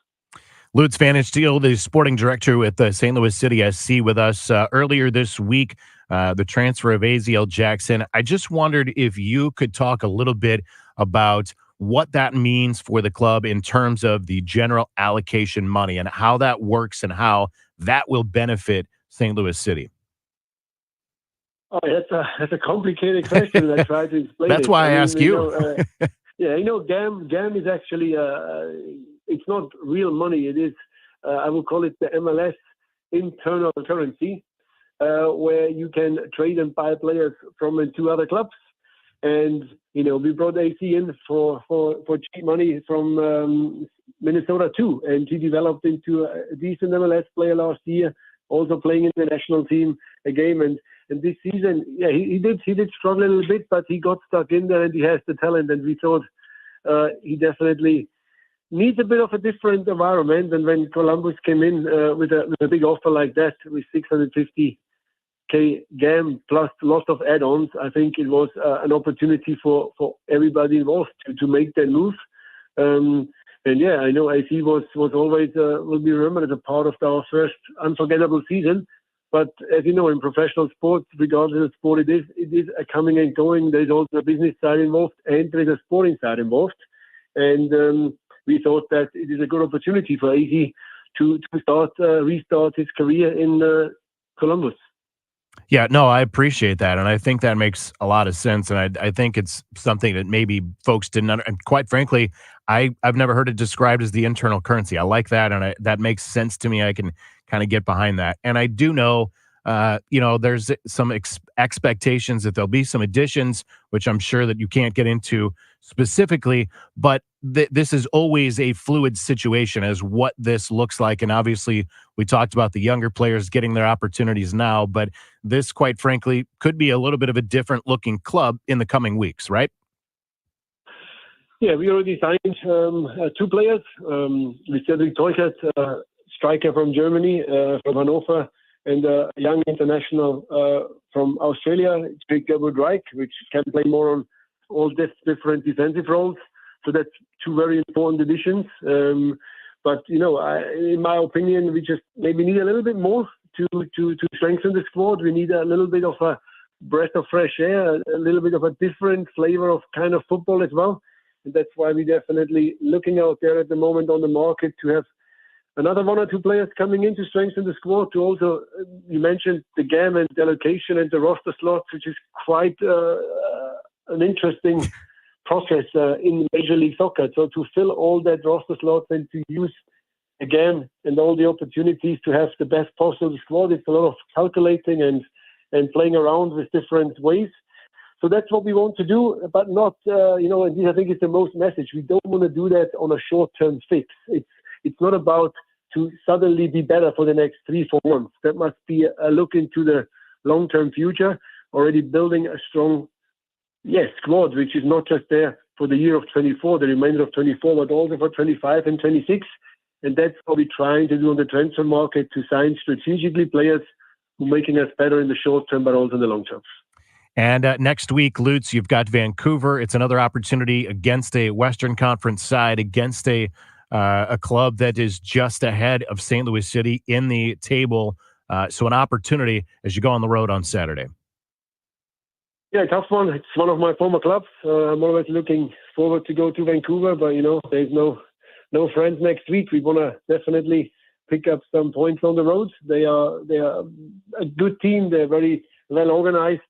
Lutz Van Steele, the sporting director with St. Louis City SC, with us earlier this week. The transfer of Aziel Jackson. I just wondered if you could talk a little bit about what that means for the club in terms of the general allocation money and how that works and how that will benefit St. Louis City. Oh, that's a complicated question. I try to explain That's it. why I ask you. GAM is actually, it's not real money. It is, I would call it the MLS internal currency, where you can trade and buy players from and to other clubs. And, we brought AC in for cheap money from Minnesota too. And he developed into a decent MLS player last year, also playing in the national team a game. And this season, he did struggle a little bit, but he got stuck in there and he has the talent. And we thought he definitely needs a bit of a different environment. And when Columbus came in with a big offer like that, with $650K GAM plus lots of add-ons, I think it was an opportunity for everybody involved to make that move. I know AC was always will be remembered as a part of our first unforgettable season. But as you know, in professional sports, regardless of sport it is a coming and going. There's also a business side involved and there's a sporting side involved. And we thought that it is a good opportunity for AC to restart his career in Columbus. Yeah, no, I appreciate that. And I think that makes a lot of sense. And I think it's something that maybe folks didn't and quite frankly, I've never heard it described as the internal currency. I like that. And that makes sense to me. I can kind of get behind that. And I do know, there's some expectations that there'll be some additions, which I'm sure that you can't get into specifically, but this is always a fluid situation as what this looks like. And obviously we talked about the younger players getting their opportunities now, but this quite frankly could be a little bit of a different looking club in the coming weeks, right? Yeah, we already signed two players. We Cedric Teuchert, striker from Germany, from Hannover, and a young international from Australia, Jake Woodreich, which can play more on all different defensive roles. So that's two very important additions. But in my opinion, we just maybe need a little bit more to strengthen the squad. We need a little bit of a breath of fresh air, a little bit of a different flavor of kind of football as well. And that's why we're definitely looking out there at the moment on the market to have another one or two players coming in to strengthen the squad. To also, you mentioned the GAM and the allocation and the roster slots, which is quite an interesting process in Major League Soccer. So to fill all that roster slots and to use the GAM and all the opportunities to have the best possible squad, it's a lot of calculating and playing around with different ways. So that's what we want to do, but not, and this I think is the most message. We don't want to do that on a short-term fix. It's not about to suddenly be better for the next 3-4 months. That must be a look into the long-term future, already building a strong, squad, which is not just there for the year of 24, the remainder of 24, but also for 25 and 26. And that's what we're trying to do on the transfer market, to sign strategically players who are making us better in the short term, but also in the long term. And next week, Lutz, you've got Vancouver. It's another opportunity against a Western Conference side, against a club that is just ahead of St. Louis City in the table. So an opportunity as you go on the road on Saturday. Yeah, tough one. It's one of my former clubs. I'm always looking forward to go to Vancouver, but there's no friends next week. We want to definitely pick up some points on the road. They are a good team. They're very well organized.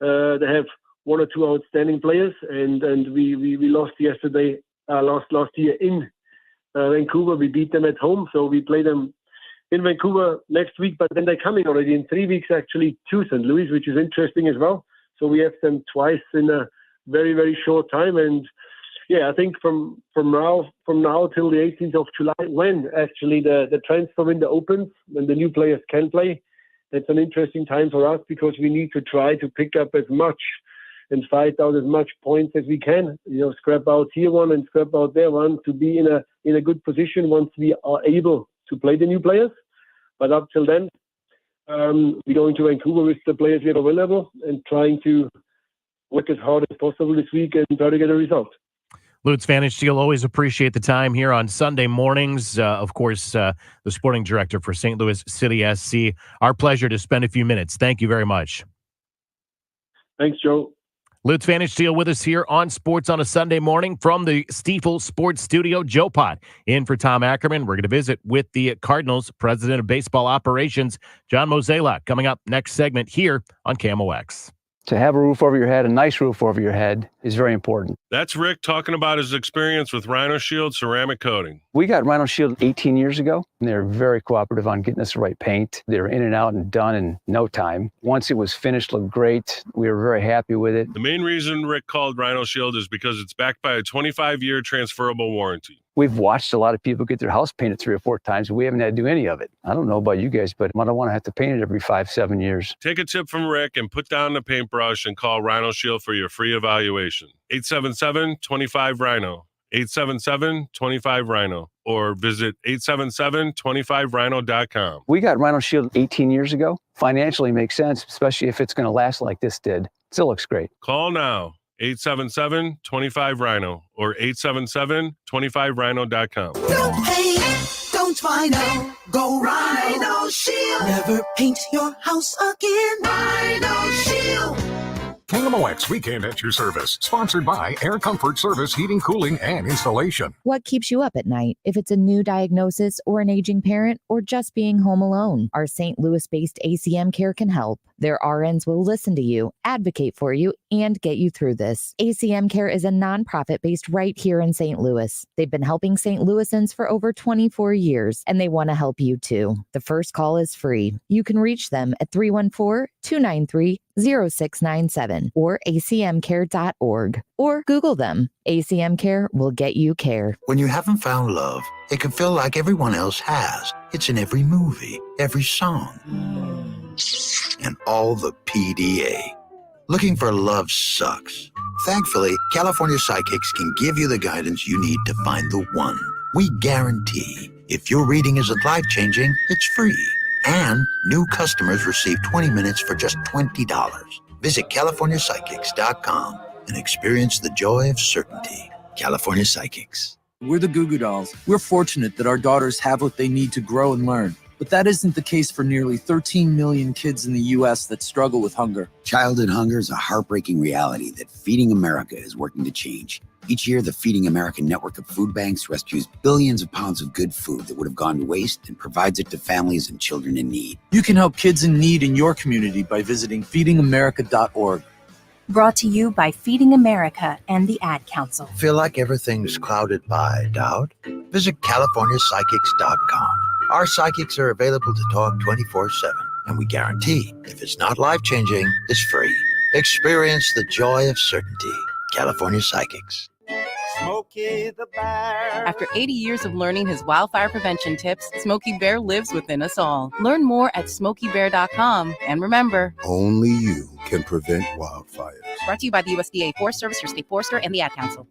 They have one or two outstanding players, and we lost last year in Vancouver. We beat them at home, so we play them in Vancouver next week. But then they're coming already in 3 weeks actually to St. Louis, which is interesting as well. So we have them twice in a very, very short time. And I think from now till the 18th of July, when actually the transfer window opens, when the new players can play, that's an interesting time for us, because we need to try to pick up as much and fight out as much points as we can. Scrap out here one and scrap out there one to be in a good position once we are able to play the new players. But up till then, we're going to Vancouver with the players we have available and trying to work as hard as possible this week and try to get a result. Lutz Pfannenstiel, always appreciate the time here on Sunday mornings. Of course, the sporting director for St. Louis City SC. Our pleasure to spend a few minutes. Thank you very much. Thanks, Joe. Lutz Pfannenstiel with us here on Sports on a Sunday morning from the Stiefel Sports Studio. Joe Pott in for Tom Ackerman. We're going to visit with the Cardinals president of baseball operations, John Mozeliak, coming up next segment here on KMOX. To have a roof over your head, a nice roof over your head, is very important. That's Rick talking about his experience with Rhino Shield ceramic coating. We got Rhino Shield 18 years ago, and they're very cooperative on getting us the right paint. They were in and out and done in no time. Once it was finished, looked great. We were very happy with it. The main reason Rick called Rhino Shield is because it's backed by a 25-year transferable warranty. We've watched a lot of people get their house painted 3 or 4 times, and we haven't had to do any of it. I don't know about you guys, but I don't want to have to paint it every 5-7 years. Take a tip from Rick and put down the paintbrush and call Rhino Shield for your free evaluation. 877-25-RHINO. 877-25-RHINO. Or visit 877-25rhino.com. We got Rhino Shield 18 years ago. Financially makes sense, especially if it's going to last like this did. Still looks great. Call now. 877-25-RHINO or 877-25rhino.com. Don't paint, don't Rhino, go Rhino Shield. Never paint your house again. Rhino Shield. KMOX Weekend at your service. Sponsored by Air Comfort Service Heating, Cooling, and Installation. What keeps you up at night? If it's a new diagnosis or an aging parent or just being home alone, our St. Louis-based ACM Care can help. Their RNs will listen to you, advocate for you, and get you through this. ACM Care is a nonprofit based right here in St. Louis. They've been helping St. Louisans for over 24 years, and they want to help you too. The first call is free. You can reach them at 314-293-0697 or acmcare.org or Google them. ACM Care will get you care. When you haven't found love, it can feel like everyone else has. It's in every movie, every song, and all the PDA. Looking for love sucks. Thankfully, California Psychics can give you the guidance you need to find the one. We guarantee if your reading isn't life-changing, it's free. And new customers receive 20 minutes for just $20. Visit CaliforniaPsychics.com and experience the joy of certainty. California Psychics. We're the Goo Goo Dolls. We're fortunate that our daughters have what they need to grow and learn. But that isn't the case for nearly 13 million kids in the U.S. that struggle with hunger. Childhood hunger is a heartbreaking reality that Feeding America is working to change. Each year, the Feeding America network of food banks rescues billions of pounds of good food that would have gone to waste and provides it to families and children in need. You can help kids in need in your community by visiting feedingamerica.org. Brought to you by Feeding America and the Ad Council. Feel like everything's clouded by doubt? Visit CaliforniaPsychics.com. Our psychics are available to talk 24/7, and we guarantee if it's not life-changing, it's free. Experience the joy of certainty. California Psychics. Smokey the Bear. After 80 years of learning his wildfire prevention tips, Smokey Bear lives within us all. Learn more at SmokeyBear.com. And remember, only you can prevent wildfires. Brought to you by the USDA Forest Service, your state forester, and the Ad Council.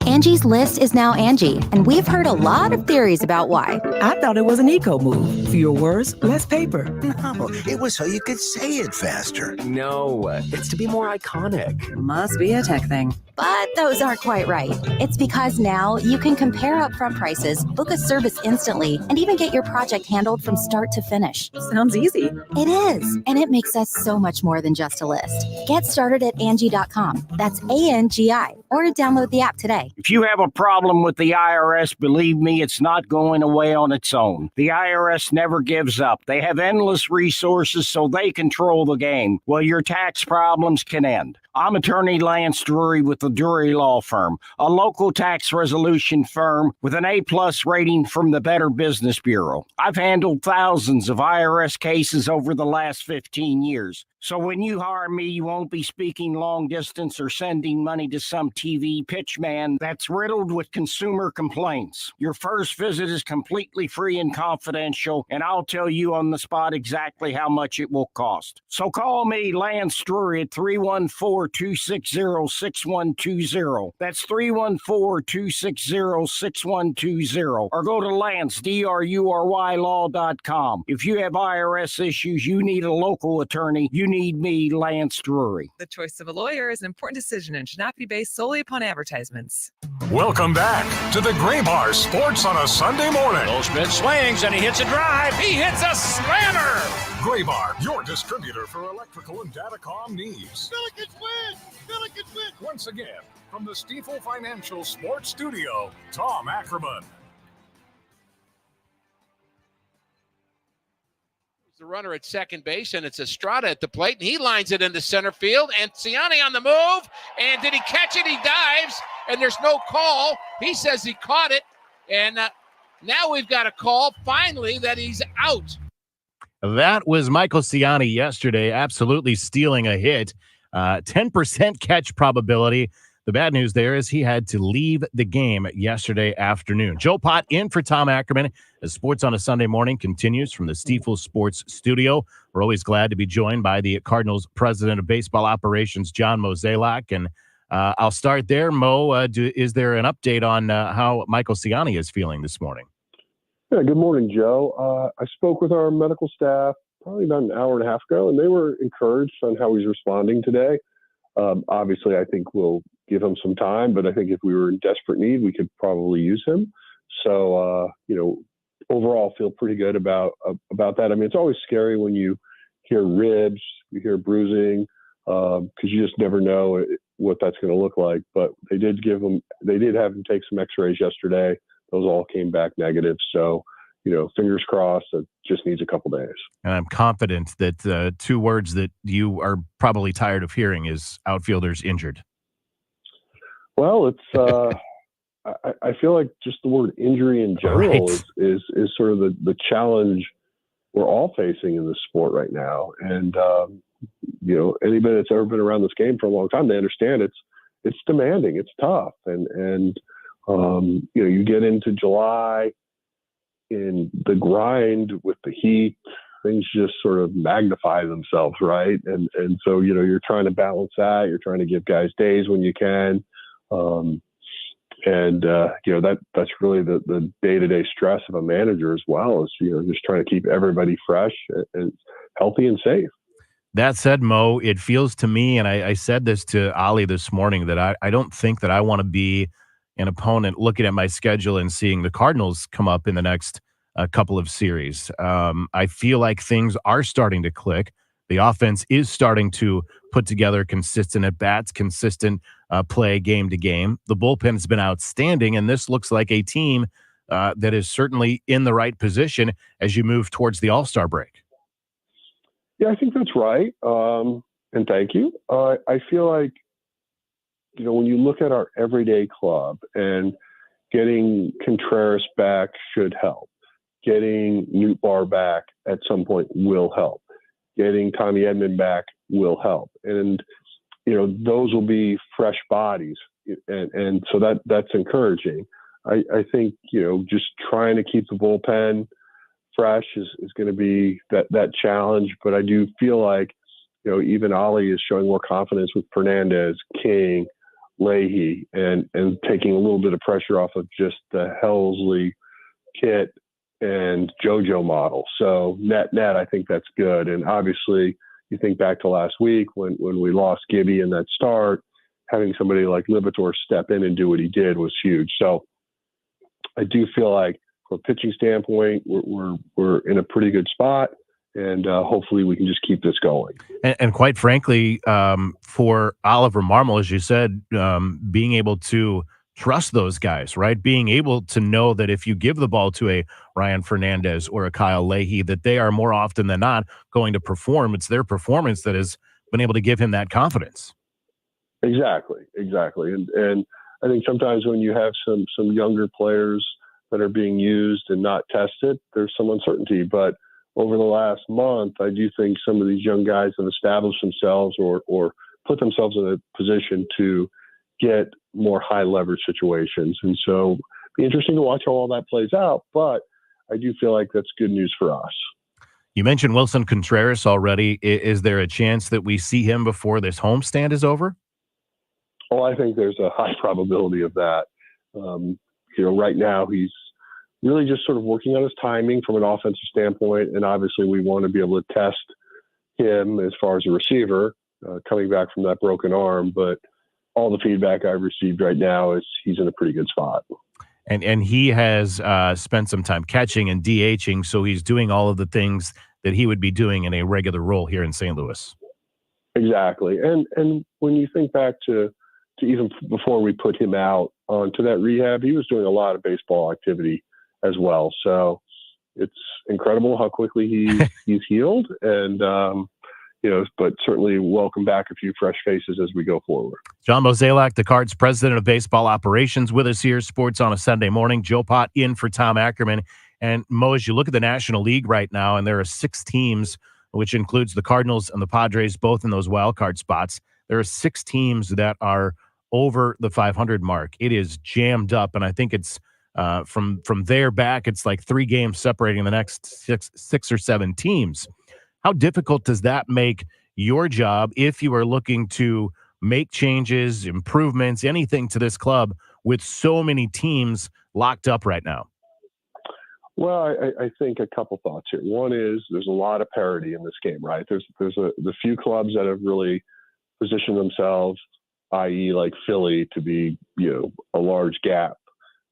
Angie's List is now Angie, and we've heard a lot of theories about why. I thought it was an eco move. Fewer words, less paper. No, it was so you could say it faster. No, it's to be more iconic. Must be a tech thing. But those aren't quite right. It's because now you can compare upfront prices, book a service instantly, and even get your project handled from start to finish. Sounds easy. It is, and it makes us so much more than just a list. Get started at Angie.com. That's ANGI, or download the app today. If you have a problem with the IRS, believe me, it's not going away on its own. The IRS never gives up. They have endless resources, so they control the game. Well, your tax problems can end. I'm attorney Lance Drury with the Drury Law Firm, a local tax resolution firm with an A+ rating from the Better Business Bureau. I've handled thousands of IRS cases over the last 15 years. So when you hire me, you won't be speaking long distance or sending money to some TV pitchman that's riddled with consumer complaints. Your first visit is completely free and confidential, and I'll tell you on the spot exactly how much it will cost. So call me, Lance Drury, at 314 314-260-6120. That's 314-260-6120. Or go to Lance, DRURYlaw.com. If you have IRS issues, you need a local attorney, you need me, Lance Drury. The choice of a lawyer is an important decision and should not be based solely upon advertisements. Welcome back to the Gray Bar Sports on a Sunday morning. Goldschmidt swings and he hits a drive. He hits a slammer. Gray Bar, your distributor for electrical and datacom needs. Billikens win! Billikens win! Once again, from the Stifel Financial Sports Studio, Tom Ackerman. The runner at second base, and it's Estrada at the plate, and he lines it into center field, and Ciani on the move, and did he catch it? He dives, and there's no call. He says he caught it, and now we've got a call, finally, that he's out. That was Michael Ciani yesterday, absolutely stealing a hit. 10% catch probability. The bad news there is he had to leave the game yesterday afternoon. Joe Pott in for Tom Ackerman as Sports on a Sunday Morning continues from the Stifel Sports Studio. We're always glad to be joined by the Cardinals President of Baseball Operations, John Mozeliak. And I'll start there. Mo, is there an update on how Michael Ciani is feeling this morning? Yeah, good morning, Joe. I spoke with our medical staff probably about an hour and a half ago, and they were encouraged on how he's responding today. Obviously, I think we'll give him some time, but I think if we were in desperate need, we could probably use him. So, overall, feel pretty good about that. I mean, it's always scary when you hear ribs, you hear bruising, because you just never know what that's going to look like. But they did have him take some X-rays yesterday. Those all came back negative. So, fingers crossed. It just needs a couple days. And I'm confident that two words that you are probably tired of hearing is outfielders injured. Well, it's I feel like just the word injury in general is sort of the challenge we're all facing in this sport right now. And anybody that's ever been around this game for a long time, they understand it's demanding, it's tough, and you get into July in the grind with the heat, things just sort of magnify themselves, right? And so you're trying to balance that. You're trying to give guys days when you can. That's really the day-to-day stress of a manager as well, is just trying to keep everybody fresh and healthy and safe. That said, Mo, it feels to me, and I said this to Ali this morning, that I don't think that I want to be an opponent looking at my schedule and seeing the Cardinals come up in the next couple of series. I feel like things are starting to click. The offense is starting to put together consistent at-bats, consistent play game to game. The bullpen has been outstanding, and this looks like a team that is certainly in the right position as you move towards the All-Star break. Yeah, I think that's right. And thank you. I feel like, when you look at our everyday club, and getting Contreras back should help. Getting Newt Barr back at some point will help. Getting Tommy Edman back will help. And, those will be fresh bodies. And so that's encouraging. I think, just trying to keep the bullpen fresh is going to be that challenge. But I do feel like, even Ali is showing more confidence with Fernandez, King, Leahy, and taking a little bit of pressure off of just the Helsley, Kit, and JoJo model. So net, I think that's good. And obviously, you think back to last week when we lost Gibby in that start, having somebody like Libator step in and do what he did was huge. So I do feel like from a pitching standpoint, we're in a pretty good spot. And hopefully we can just keep this going. And quite frankly, for Oliver Marmol, as you said, being able to trust those guys, right? Being able to know that if you give the ball to a Ryan Fernandez or a Kyle Leahy, that they are more often than not going to perform. It's their performance that has been able to give him that confidence. Exactly. And I think sometimes when you have some younger players that are being used and not tested, there's some uncertainty. But over the last month, I do think some of these young guys have established themselves or put themselves in a position to get more high leverage situations. And so it'll be interesting to watch how all that plays out, but I do feel like that's good news for us. You mentioned Wilson Contreras already. Is there a chance that we see him before this homestand is over? Oh, I think there's a high probability of that. Right now he's really just sort of working on his timing from an offensive standpoint, and obviously we want to be able to test him as far as a receiver coming back from that broken arm. But all the feedback I've received right now is he's in a pretty good spot. And he has spent some time catching and DHing, so he's doing all of the things that he would be doing in a regular role here in St. Louis. Exactly. And when you think back to even before we put him out onto that rehab, he was doing a lot of baseball activity as well. So it's incredible how quickly he's healed. And, but certainly welcome back a few fresh faces as we go forward. John Mozeliak, the Cards president of baseball operations, with us here, Sports on a Sunday morning. Joe Pott in for Tom Ackerman. And Mo, as you look at the National League right now, and there are 6 teams, which includes the Cardinals and the Padres, both in those wild card spots. There are 6 teams that are over the 500 mark. It is jammed up, and I think it's from there back, it's like 3 games separating the next six or 7 teams. How difficult does that make your job if you are looking to make changes, improvements, anything to this club with so many teams locked up right now? Well, I think a couple thoughts here. One is there's a lot of parity in this game, right? There's the few clubs that have really positioned themselves, i.e. like Philly, to be, a large gap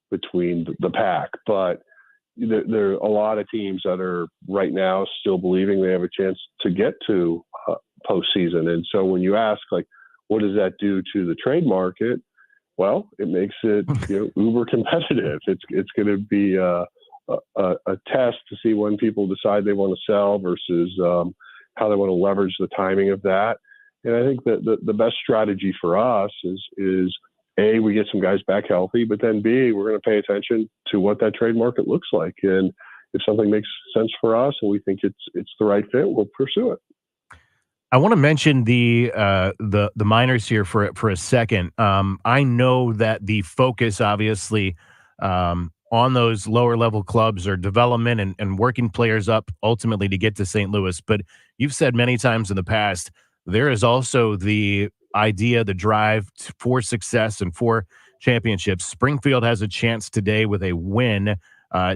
between the pack. But there are a lot of teams that are right now still believing they have a chance to get to postseason. And so when you ask, like, what does that do to the trade market? Well, it makes it uber competitive. It's going to be a test to see when people decide they want to sell versus how they want to leverage the timing of that. And I think that the best strategy for us is A, we get some guys back healthy, but then B, we're going to pay attention to what that trade market looks like. And if something makes sense for us and we think it's the right fit, we'll pursue it. I want to mention the minors here for a second. I know that the focus, obviously, on those lower level clubs or development and working players up ultimately to get to St. Louis. But you've said many times in the past, there is also the idea, the drive for success and for championships. Springfield has a chance today with a win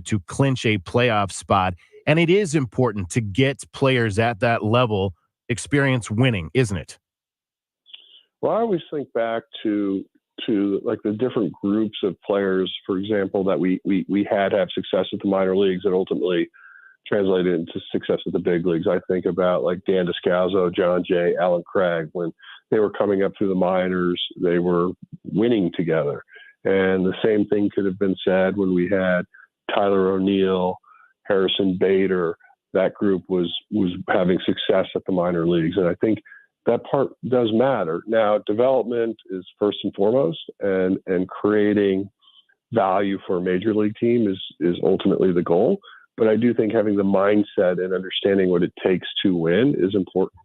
to clinch a playoff spot. And it is important to get players at that level experience winning, isn't it? Well, I always think back to like the different groups of players, for example, that we had have success at the minor leagues that ultimately translated into success at the big leagues. I think about like Dan Descalzo, John Jay, Alan Craig. When they were coming up through the minors, they were winning together. And the same thing could have been said when we had Tyler O'Neill, Harrison Bader. That group was having success at the minor leagues. And I think that part does matter. Now, development is first and foremost, and creating value for a major league team is ultimately the goal. But I do think having the mindset and understanding what it takes to win is important.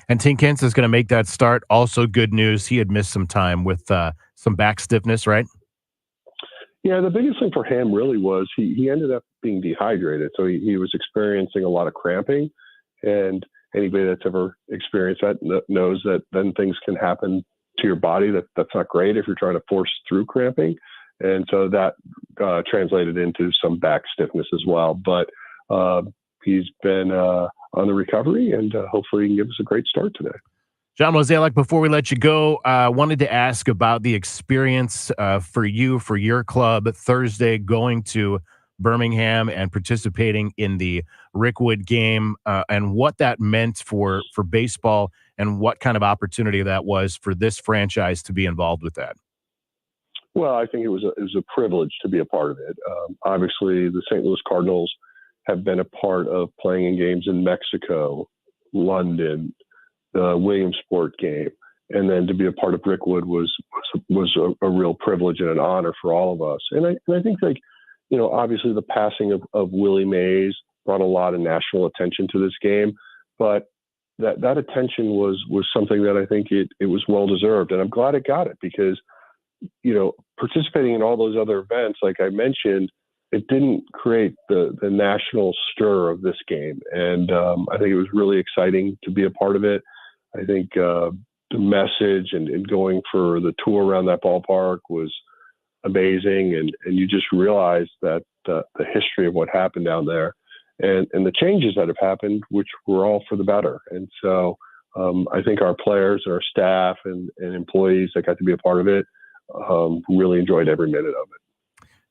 And Tinkins is going to make that start. Also good news, he had missed some time with some back stiffness, right? Yeah, the biggest thing for him really was he ended up being dehydrated. So he was experiencing a lot of cramping. And anybody that's ever experienced that knows that then things can happen to your body that's not great if you're trying to force through cramping. And so that translated into some back stiffness as well. But he's been on the recovery, and hopefully he can give us a great start today. John Mozeliak, before we let you go, I wanted to ask about the experience for you, for your club, Thursday, going to Birmingham and participating in the Rickwood game, and what that meant for baseball and what kind of opportunity that was for this franchise to be involved with that. Well, I think it was a privilege to be a part of it. Obviously, the St. Louis Cardinals have been a part of playing in games in Mexico, London, the Williamsport game, and then to be a part of Rickwood was a real privilege and an honor for all of us. And I think, like, obviously the passing of Willie Mays brought a lot of national attention to this game, but that attention was something that I think it was well deserved, and I'm glad it got it because participating in all those other events, like I mentioned, it didn't create the national stir of this game. And I think it was really exciting to be a part of it. I think the message and going for the tour around that ballpark was amazing. And you just realize that the history of what happened down there and the changes that have happened, which were all for the better. And so I think our players and our staff and employees that got to be a part of it really enjoyed every minute of it.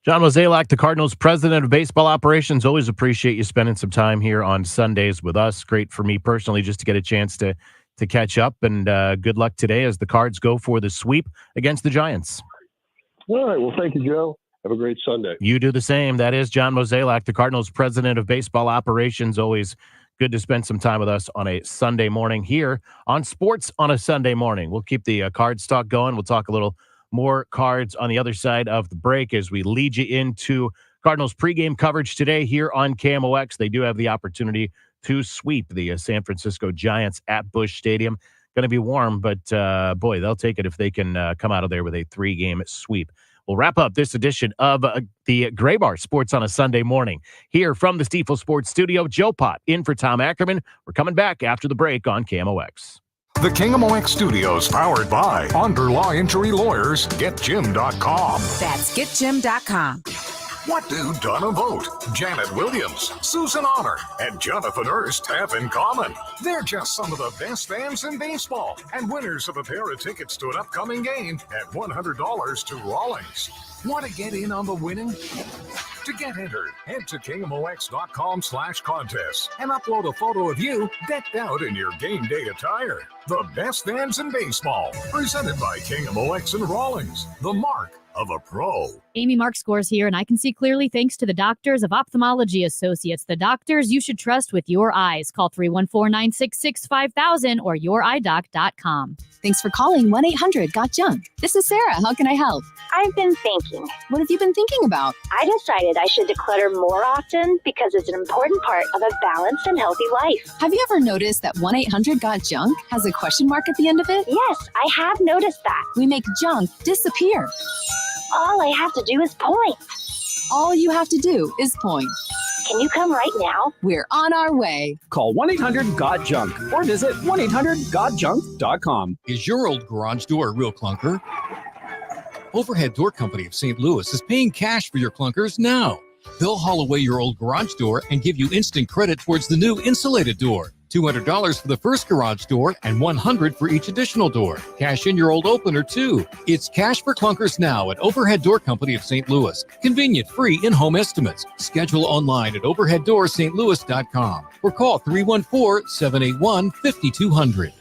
John Mozeliak, the Cardinals president of baseball operations. Always appreciate you spending some time here on Sundays with us. Great for me personally just to get a chance to catch up. And good luck today as the Cards go for the sweep against the Giants. All right. Well, thank you, Joe. Have a great Sunday. You do the same. That is John Mozeliak, the Cardinals president of baseball operations. Always good to spend some time with us on a Sunday morning here on Sports on a Sunday morning. We'll keep the Cards talk going. We'll talk a little more Cards on the other side of the break as we lead you into Cardinals pregame coverage today here on KMOX. They do have the opportunity to sweep the San Francisco Giants at Busch Stadium. Going to be warm, but boy, they'll take it if they can come out of there with a 3-game sweep. We'll wrap up this edition of the Gray Bar Sports on a Sunday morning here from the Stifel Sports Studio. Joe Pott in for Tom Ackerman. We're coming back after the break on KMOX. The KMOX Studios, powered by Onder Law Injury Lawyers, GetJim.com. That's GetJim.com. What do Donna Vogt, Janet Williams, Susan Honor, and Jonathan Hurst have in common? They're just some of the best fans in baseball and winners of a pair of tickets to an upcoming game at $100 to Rawlings. Want to get in on the winning? To get entered, head to KMOX.com/contest and upload a photo of you decked out in your game day attire. The best fans in baseball, presented by KMOX and Rawlings, the mark of a pro. Amy Mark Scores here, and I can see clearly thanks to the doctors of Ophthalmology Associates, the doctors you should trust with your eyes. Call 314-966-5000 or youridoc.com. Thanks for calling 1-800-GOT-JUNK. This is Sarah. How can I help? I've been thinking. What have you been thinking about? I decided I should declutter more often because it's an important part of a balanced and healthy life. Have you ever noticed that 1-800-GOT-JUNK has a question mark at the end of it? Yes, I have noticed that. We make junk disappear. All I have to do is point. All you have to do is point. Can you come right now? We're on our way. Call 1-800-GOT-JUNK or visit 1-800-GOT-JUNK.com. Is your old garage door a real clunker? Overhead Door Company of St. Louis is paying cash for your clunkers now. They'll haul away your old garage door and give you instant credit towards the new insulated door. $200 for the first garage door and $100 for each additional door. Cash in your old opener, too. It's cash for clunkers now at Overhead Door Company of St. Louis. Convenient, free in-home estimates. Schedule online at overheaddoorsstlouis.com or call 314-781-5200.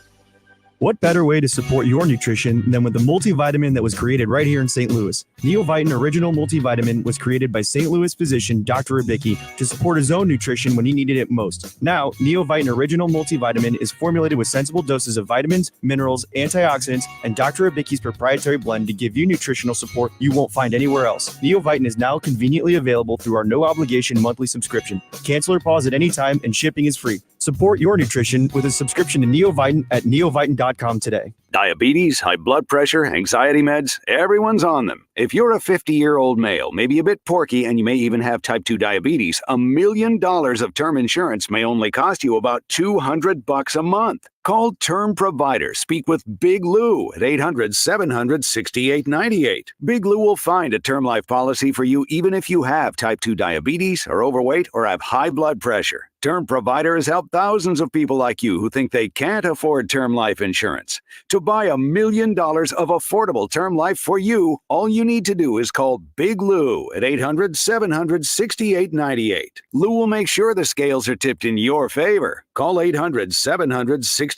What better way to support your nutrition than with the multivitamin that was created right here in St. Louis? Neovitin Original Multivitamin was created by St. Louis physician Dr. Abicki to support his own nutrition when he needed it most. Now, Neovitin Original Multivitamin is formulated with sensible doses of vitamins, minerals, antioxidants, and Dr. Abicki's proprietary blend to give you nutritional support you won't find anywhere else. Neovitin is now conveniently available through our no-obligation monthly subscription. Cancel or pause at any time, and shipping is free. Support your nutrition with a subscription to Neovitin at neovitin.com today. Diabetes, high blood pressure, anxiety meds, everyone's on them. If you're a 50-year-old male, maybe a bit porky, and you may even have type 2 diabetes, $1 million of term insurance may only cost you about $200 a month. Call Term Provider. Speak with Big Lou at 800-700-6898. Big Lou will find a term life policy for you even if you have type 2 diabetes, are overweight, or have high blood pressure. Term Provider has helped thousands of people like you who think they can't afford term life insurance. To buy $1 million of affordable term life for you, all you need to do is call Big Lou at 800-700-6898. Lou will make sure the scales are tipped in your favor. Call 800-700-6898.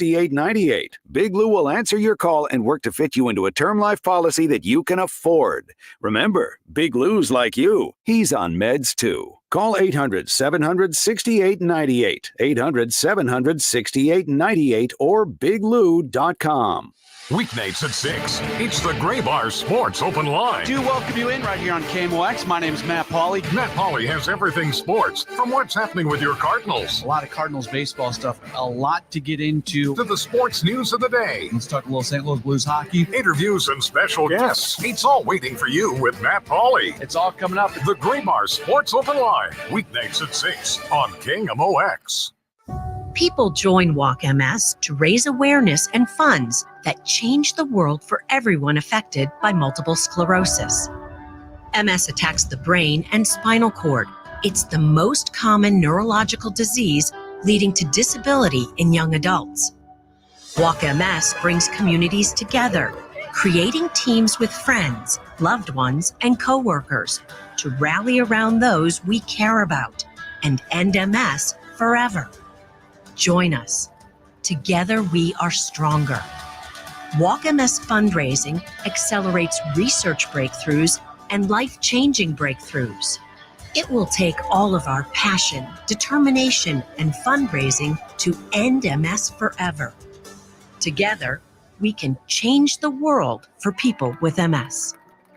Big Lou will answer your call and work to fit you into a term life policy that you can afford. Remember, Big Lou's like you. He's on meds too. Call 800-700-6898, 800-700-6898, or biglou.com. Weeknights at 6. It's the Gray Bar Sports Open Line. Do welcome you in right here on KMOX. My name is Matt Pauley. Matt Pauley has everything sports, from what's happening with your Cardinals. A lot of Cardinals baseball stuff. A lot to get into. To the sports news of the day. Let's talk a little St. Louis Blues hockey. Interviews and special guests. It's all waiting for you with Matt Pauley. It's all coming up. The Gray Bar Sports Open Line. Weeknights at 6 on KMOX. People join Walk MS to raise awareness and funds that change the world for everyone affected by multiple sclerosis. MS attacks the brain and spinal cord. It's the most common neurological disease leading to disability in young adults. Walk MS brings communities together, creating teams with friends, loved ones, and coworkers to rally around those we care about and end MS forever. Join us. Together we are stronger. Walk MS fundraising accelerates research breakthroughs and life-changing breakthroughs. It will take all of our passion, determination, and fundraising to end MS forever. Together, we can change the world for people with MS.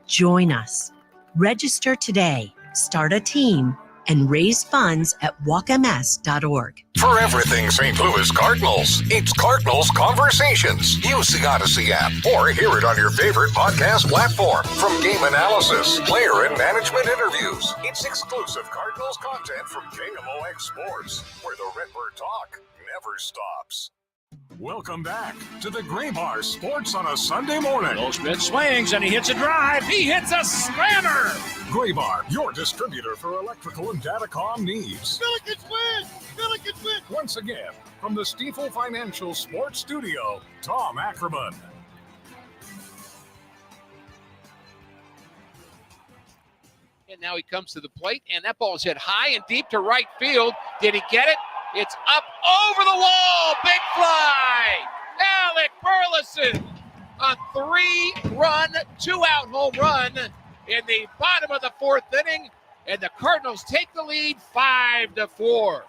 Join us. Register today, start a team, and raise funds at walkms.org. For everything St. Louis Cardinals, it's Cardinals Conversations. Use the Odyssey app or hear it on your favorite podcast platform. From game analysis, player and management interviews, it's exclusive Cardinals content from KMOX Sports, where the Redbird talk never stops. Welcome back to the Gray Bar Sports on a Sunday morning. Goldschmidt swings and he hits a drive. He hits a slammer. Gray Bar, your distributor for electrical and datacom needs. Billikens win! Billikens win! Once again, from the Stifel Financial Sports Studio, Tom Ackerman. And now he comes to the plate, and that ball is hit high and deep to right field. Did he get it? It's up over the wall. Big fly. Alec Burleson, a 3-run, 2-out home run in the bottom of the fourth inning, and the Cardinals take the lead 5-4.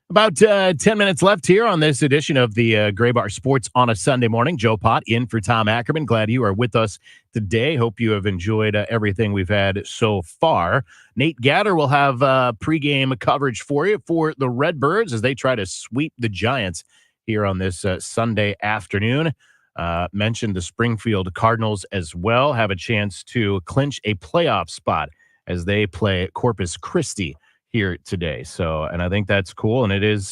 About 10 minutes left here on this edition of the Gray Bar Sports on a Sunday morning. Joe Pott in for Tom Ackerman. Glad you are with us today. Hope you have enjoyed everything we've had so far. Nate Gatter will have pregame coverage for you for the Redbirds as they try to sweep the Giants here on this Sunday afternoon. Mentioned the Springfield Cardinals as well have a chance to clinch a playoff spot as they play Corpus Christi here today. So, and I think that's cool. And it is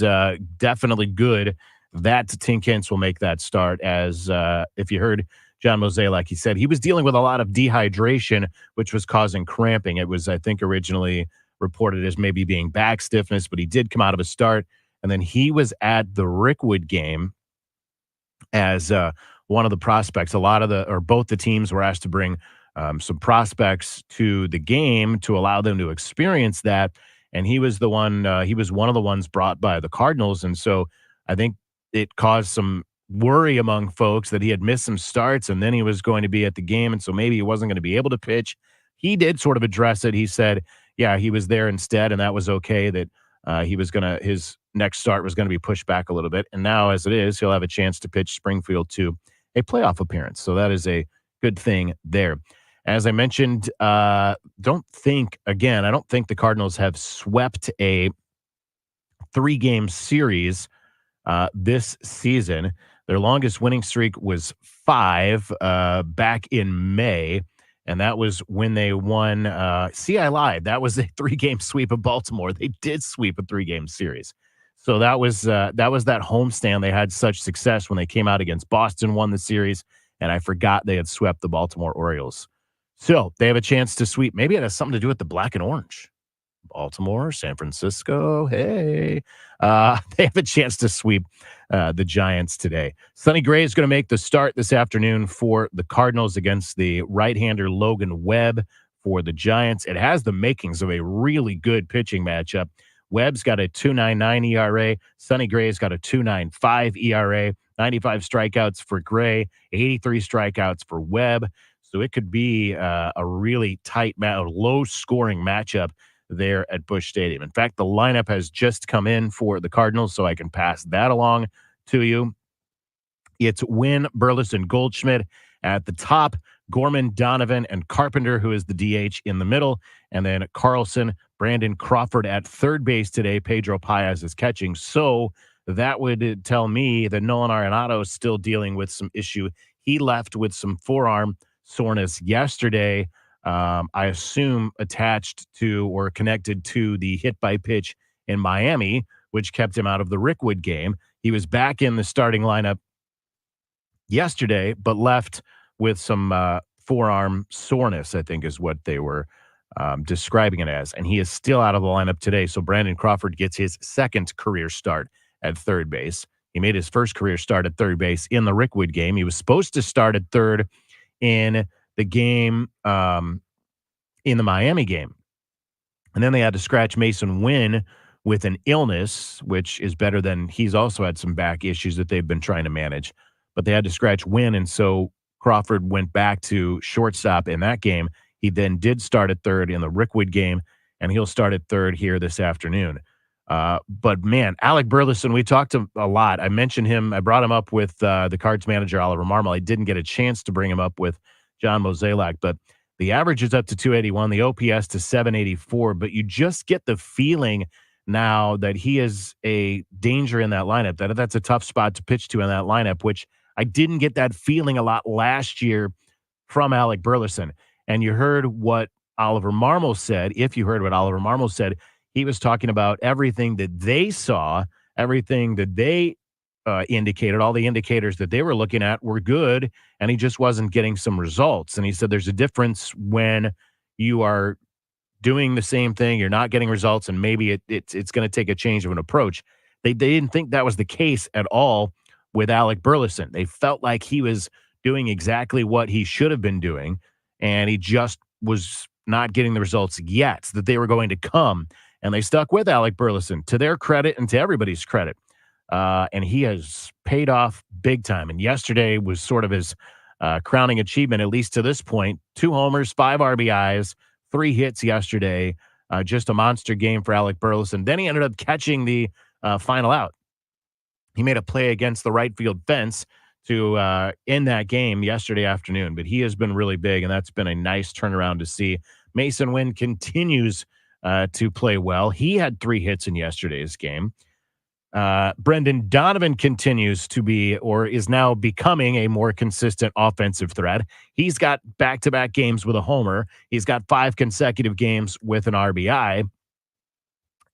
definitely good that Tinkins will make that start as if you heard John Mosey, like he said, he was dealing with a lot of dehydration, which was causing cramping. It was, I think, originally reported as maybe being back stiffness, but he did come out of a start. And then he was at the Rickwood game as one of the prospects. Both the teams were asked to bring some prospects to the game to allow them to experience that. And he was the one, he was one of the ones brought by the Cardinals. And so I think it caused some worry among folks that he had missed some starts and then he was going to be at the game. And so maybe he wasn't going to be able to pitch. He did sort of address it. He said, yeah, he was there instead. And that was okay, that his next start was going to be pushed back a little bit. And now as it is, he'll have a chance to pitch Springfield to a playoff appearance. So that is a good thing there. As I mentioned, I don't think the Cardinals have swept a 3-game series this season. Their longest winning streak was 5 back in May, and that was when they won. I lied. That was a 3-game sweep of Baltimore. They did sweep a 3-game series. So that was that homestand. They had such success when they came out against Boston, won the series, and I forgot they had swept the Baltimore Orioles. So they have a chance to sweep. Maybe it has something to do with the black and orange. Baltimore, San Francisco, hey. They have a chance to sweep the Giants today. Sonny Gray is going to make the start this afternoon for the Cardinals against the right-hander Logan Webb for the Giants. It has the makings of a really good pitching matchup. Webb's got a 2.99 ERA. Sonny Gray's got a 2.95 ERA. 95 strikeouts for Gray, 83 strikeouts for Webb. So it could be a really tight, low-scoring matchup there at Busch Stadium. In fact, the lineup has just come in for the Cardinals, so I can pass that along to you. It's Wynn, Burleson, Goldschmidt at the top, Gorman, Donovan, and Carpenter, who is the DH in the middle, and then Carlson, Brandon Crawford at third base today. Pedro Paez is catching. So that would tell me that Nolan Arenado is still dealing with some issue. He left with some forearm soreness yesterday. I assume attached to or connected to the hit by pitch in Miami, which kept him out of the Rickwood game. He was back in the starting lineup yesterday, but left with some forearm soreness, I think is what they were describing it as. And he is still out of the lineup today. So Brandon Crawford gets his second career start at third base. He made his first career start at third base in the Rickwood game. He was supposed to start at third in the game, in the Miami game. And then they had to scratch Mason Wynn with an illness, which is better than he's also had some back issues that they've been trying to manage. But they had to scratch Wynn, and so Crawford went back to shortstop in that game. He then did start at third in the Rickwood game, and he'll start at third here this afternoon. But, man, Alec Burleson, we talked a lot. I mentioned him. I brought him up with the Cards manager, Oliver Marmol. I didn't get a chance to bring him up with John Mozeliak, but the average is up to 281, the OPS to 784, but you just get the feeling now that he is a danger in that lineup, that's a tough spot to pitch to in that lineup, which I didn't get that feeling a lot last year from Alec Burleson. And you heard what Oliver Marmol said. If you heard what Oliver Marmol said, he was talking about everything that they saw, everything that they indicated, all the indicators that they were looking at were good, and he just wasn't getting some results. And he said there's a difference when you are doing the same thing, you're not getting results, and maybe it's going to take a change of an approach. They didn't think that was the case at all with Alec Burleson. They felt like he was doing exactly what he should have been doing, and he just was not getting the results yet that they were going to come. And they stuck with Alec Burleson, to their credit and to everybody's credit. And he has paid off big time. And yesterday was sort of his crowning achievement, at least to this point. 2 homers, 5 RBIs, 3 hits yesterday. Just a monster game for Alec Burleson. Then he ended up catching the final out. He made a play against the right field fence to end that game yesterday afternoon. But he has been really big, and that's been a nice turnaround to see. Mason Wynn continues to play well. He had 3 hits in yesterday's game. Brendan Donovan continues to be, or is now becoming, a more consistent offensive threat. He's got back-to-back games with a homer. He's got 5 consecutive games with an RBI.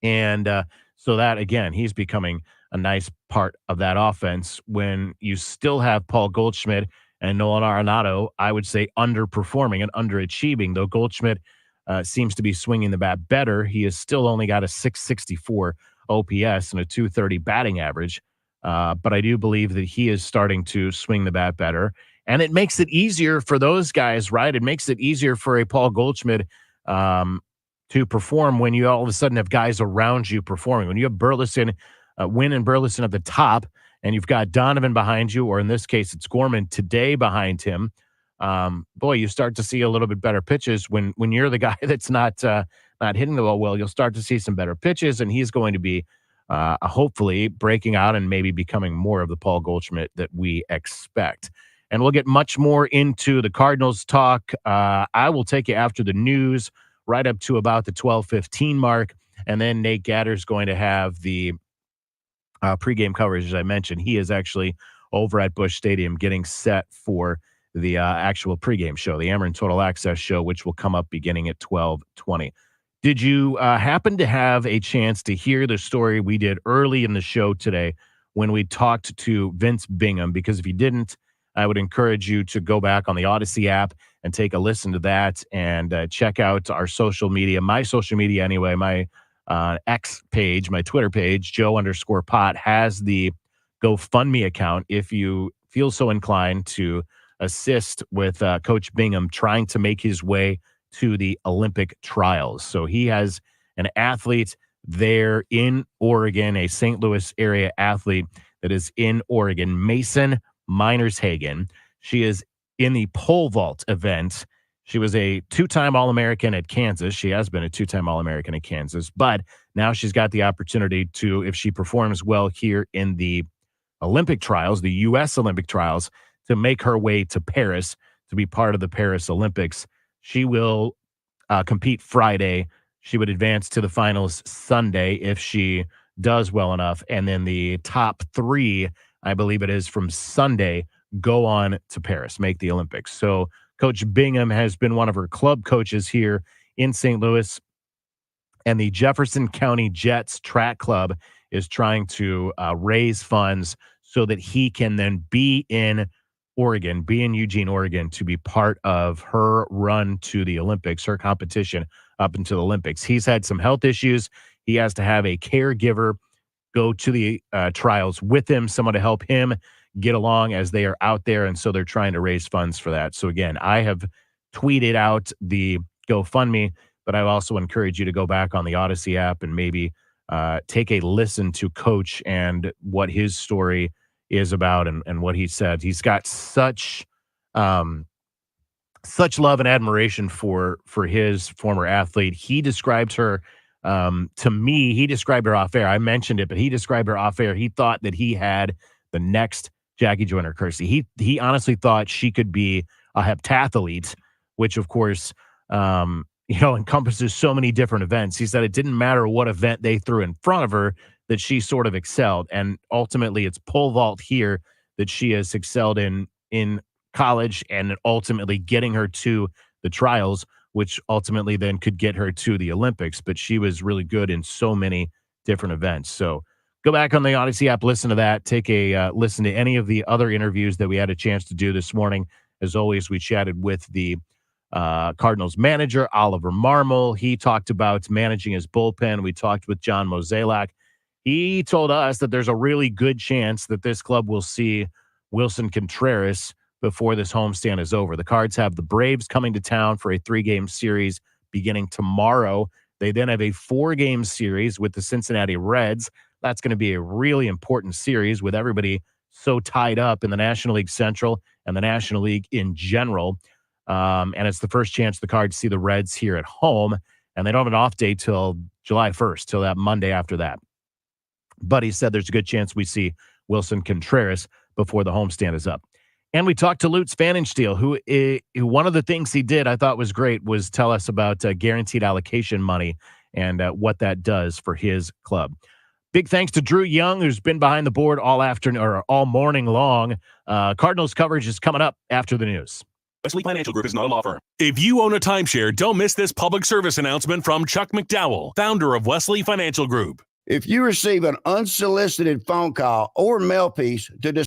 And so that, again, he's becoming a nice part of that offense when you still have Paul Goldschmidt and Nolan Arenado, I would say, underperforming and underachieving, though Goldschmidt seems to be swinging the bat better. He has still only got a 664 OPS and a 230 batting average. But I do believe that he is starting to swing the bat better. And it makes it easier for those guys, right? It makes it easier for a Paul Goldschmidt to perform when you all of a sudden have guys around you performing. When you have Burleson, Wynn and Burleson at the top, and you've got Donovan behind you, or in this case, it's Gorman today behind him. Boy, you start to see a little bit better pitches when you're the guy that's not hitting the ball well. You'll start to see some better pitches, and he's going to be hopefully breaking out and maybe becoming more of the Paul Goldschmidt that we expect. And we'll get much more into the Cardinals talk. I will take you after the news right up to about the 12:15 mark, and then Nate Gatter's going to have the pregame coverage, as I mentioned. He is actually over at Busch Stadium getting set for the actual pregame show, the Ameren Total Access show, which will come up beginning at 12:20. Did you happen to have a chance to hear the story we did early in the show today when we talked to Vince Bingham? Because if you didn't, I would encourage you to go back on the Odyssey app and take a listen to that and check out our social media, my social media anyway, my X page, my Twitter page, Joe_Pott has the GoFundMe account if you feel so inclined to assist with Coach Bingham trying to make his way to the Olympic trials. So he has an athlete there in Oregon, a St. Louis area athlete that is in Oregon, Mason Miners-Hagen. She is in the pole vault event. She was a 2-time All-American at Kansas. She has been a 2-time All-American at Kansas, but now she's got the opportunity to, if she performs well here in the Olympic trials, the U.S. Olympic trials, to make her way to Paris to be part of the Paris Olympics. She will compete Friday. She would advance to the finals Sunday if she does well enough. And then the top 3, I believe it is from Sunday, go on to Paris, make the Olympics. So Coach Bingham has been one of her club coaches here in St. Louis. And the Jefferson County Jets track club is trying to raise funds so that he can then be in Oregon, be in Eugene, Oregon, to be part of her run to the Olympics, her competition up into the Olympics. He's had some health issues. He has to have a caregiver go to the trials with him, someone to help him get along as they are out there. And so they're trying to raise funds for that. So again, I have tweeted out the GoFundMe, but I also encourage you to go back on the Odyssey app and maybe take a listen to Coach and what his story is about and what he said. He's got such love and admiration for his former athlete. He described her to me. He described her off air. I mentioned it, but he described her off air. He thought that he had the next Jackie Joyner Kersey. He honestly thought she could be a heptathlete, which of course, encompasses so many different events. He said it didn't matter what event they threw in front of her, that she sort of excelled. And ultimately it's pole vault here that she has excelled in college, and ultimately getting her to the trials, which ultimately then could get her to the Olympics. But she was really good in so many different events. So go back on the Odyssey app, listen to that, take a listen to any of the other interviews that we had a chance to do this morning. As always, we chatted with the Cardinals manager, Oliver Marmol. He talked about managing his bullpen. We talked with John Mozeliak. He told us that there's a really good chance that this club will see Wilson Contreras before this homestand is over. The Cards have the Braves coming to town for a 3-game series beginning tomorrow. They then have a 4-game series with the Cincinnati Reds. That's going to be a really important series with everybody so tied up in the National League Central and the National League in general. And it's the first chance the Cards see the Reds here at home, and they don't have an off day till July 1st, till that Monday after that. But he said there's a good chance we see Wilson Contreras before the homestand is up. And we talked to Lutz Pfannenstiel, who one of the things he did I thought was great was tell us about guaranteed allocation money and what that does for his club. Big thanks to Drew Young, who's been behind the board all afternoon or all morning long. Cardinals coverage is coming up after the news. Wesley Financial Group is not a law firm. If you own a timeshare, don't miss this public service announcement from Chuck McDowell, founder of Wesley Financial Group. If you receive an unsolicited phone call or mail piece to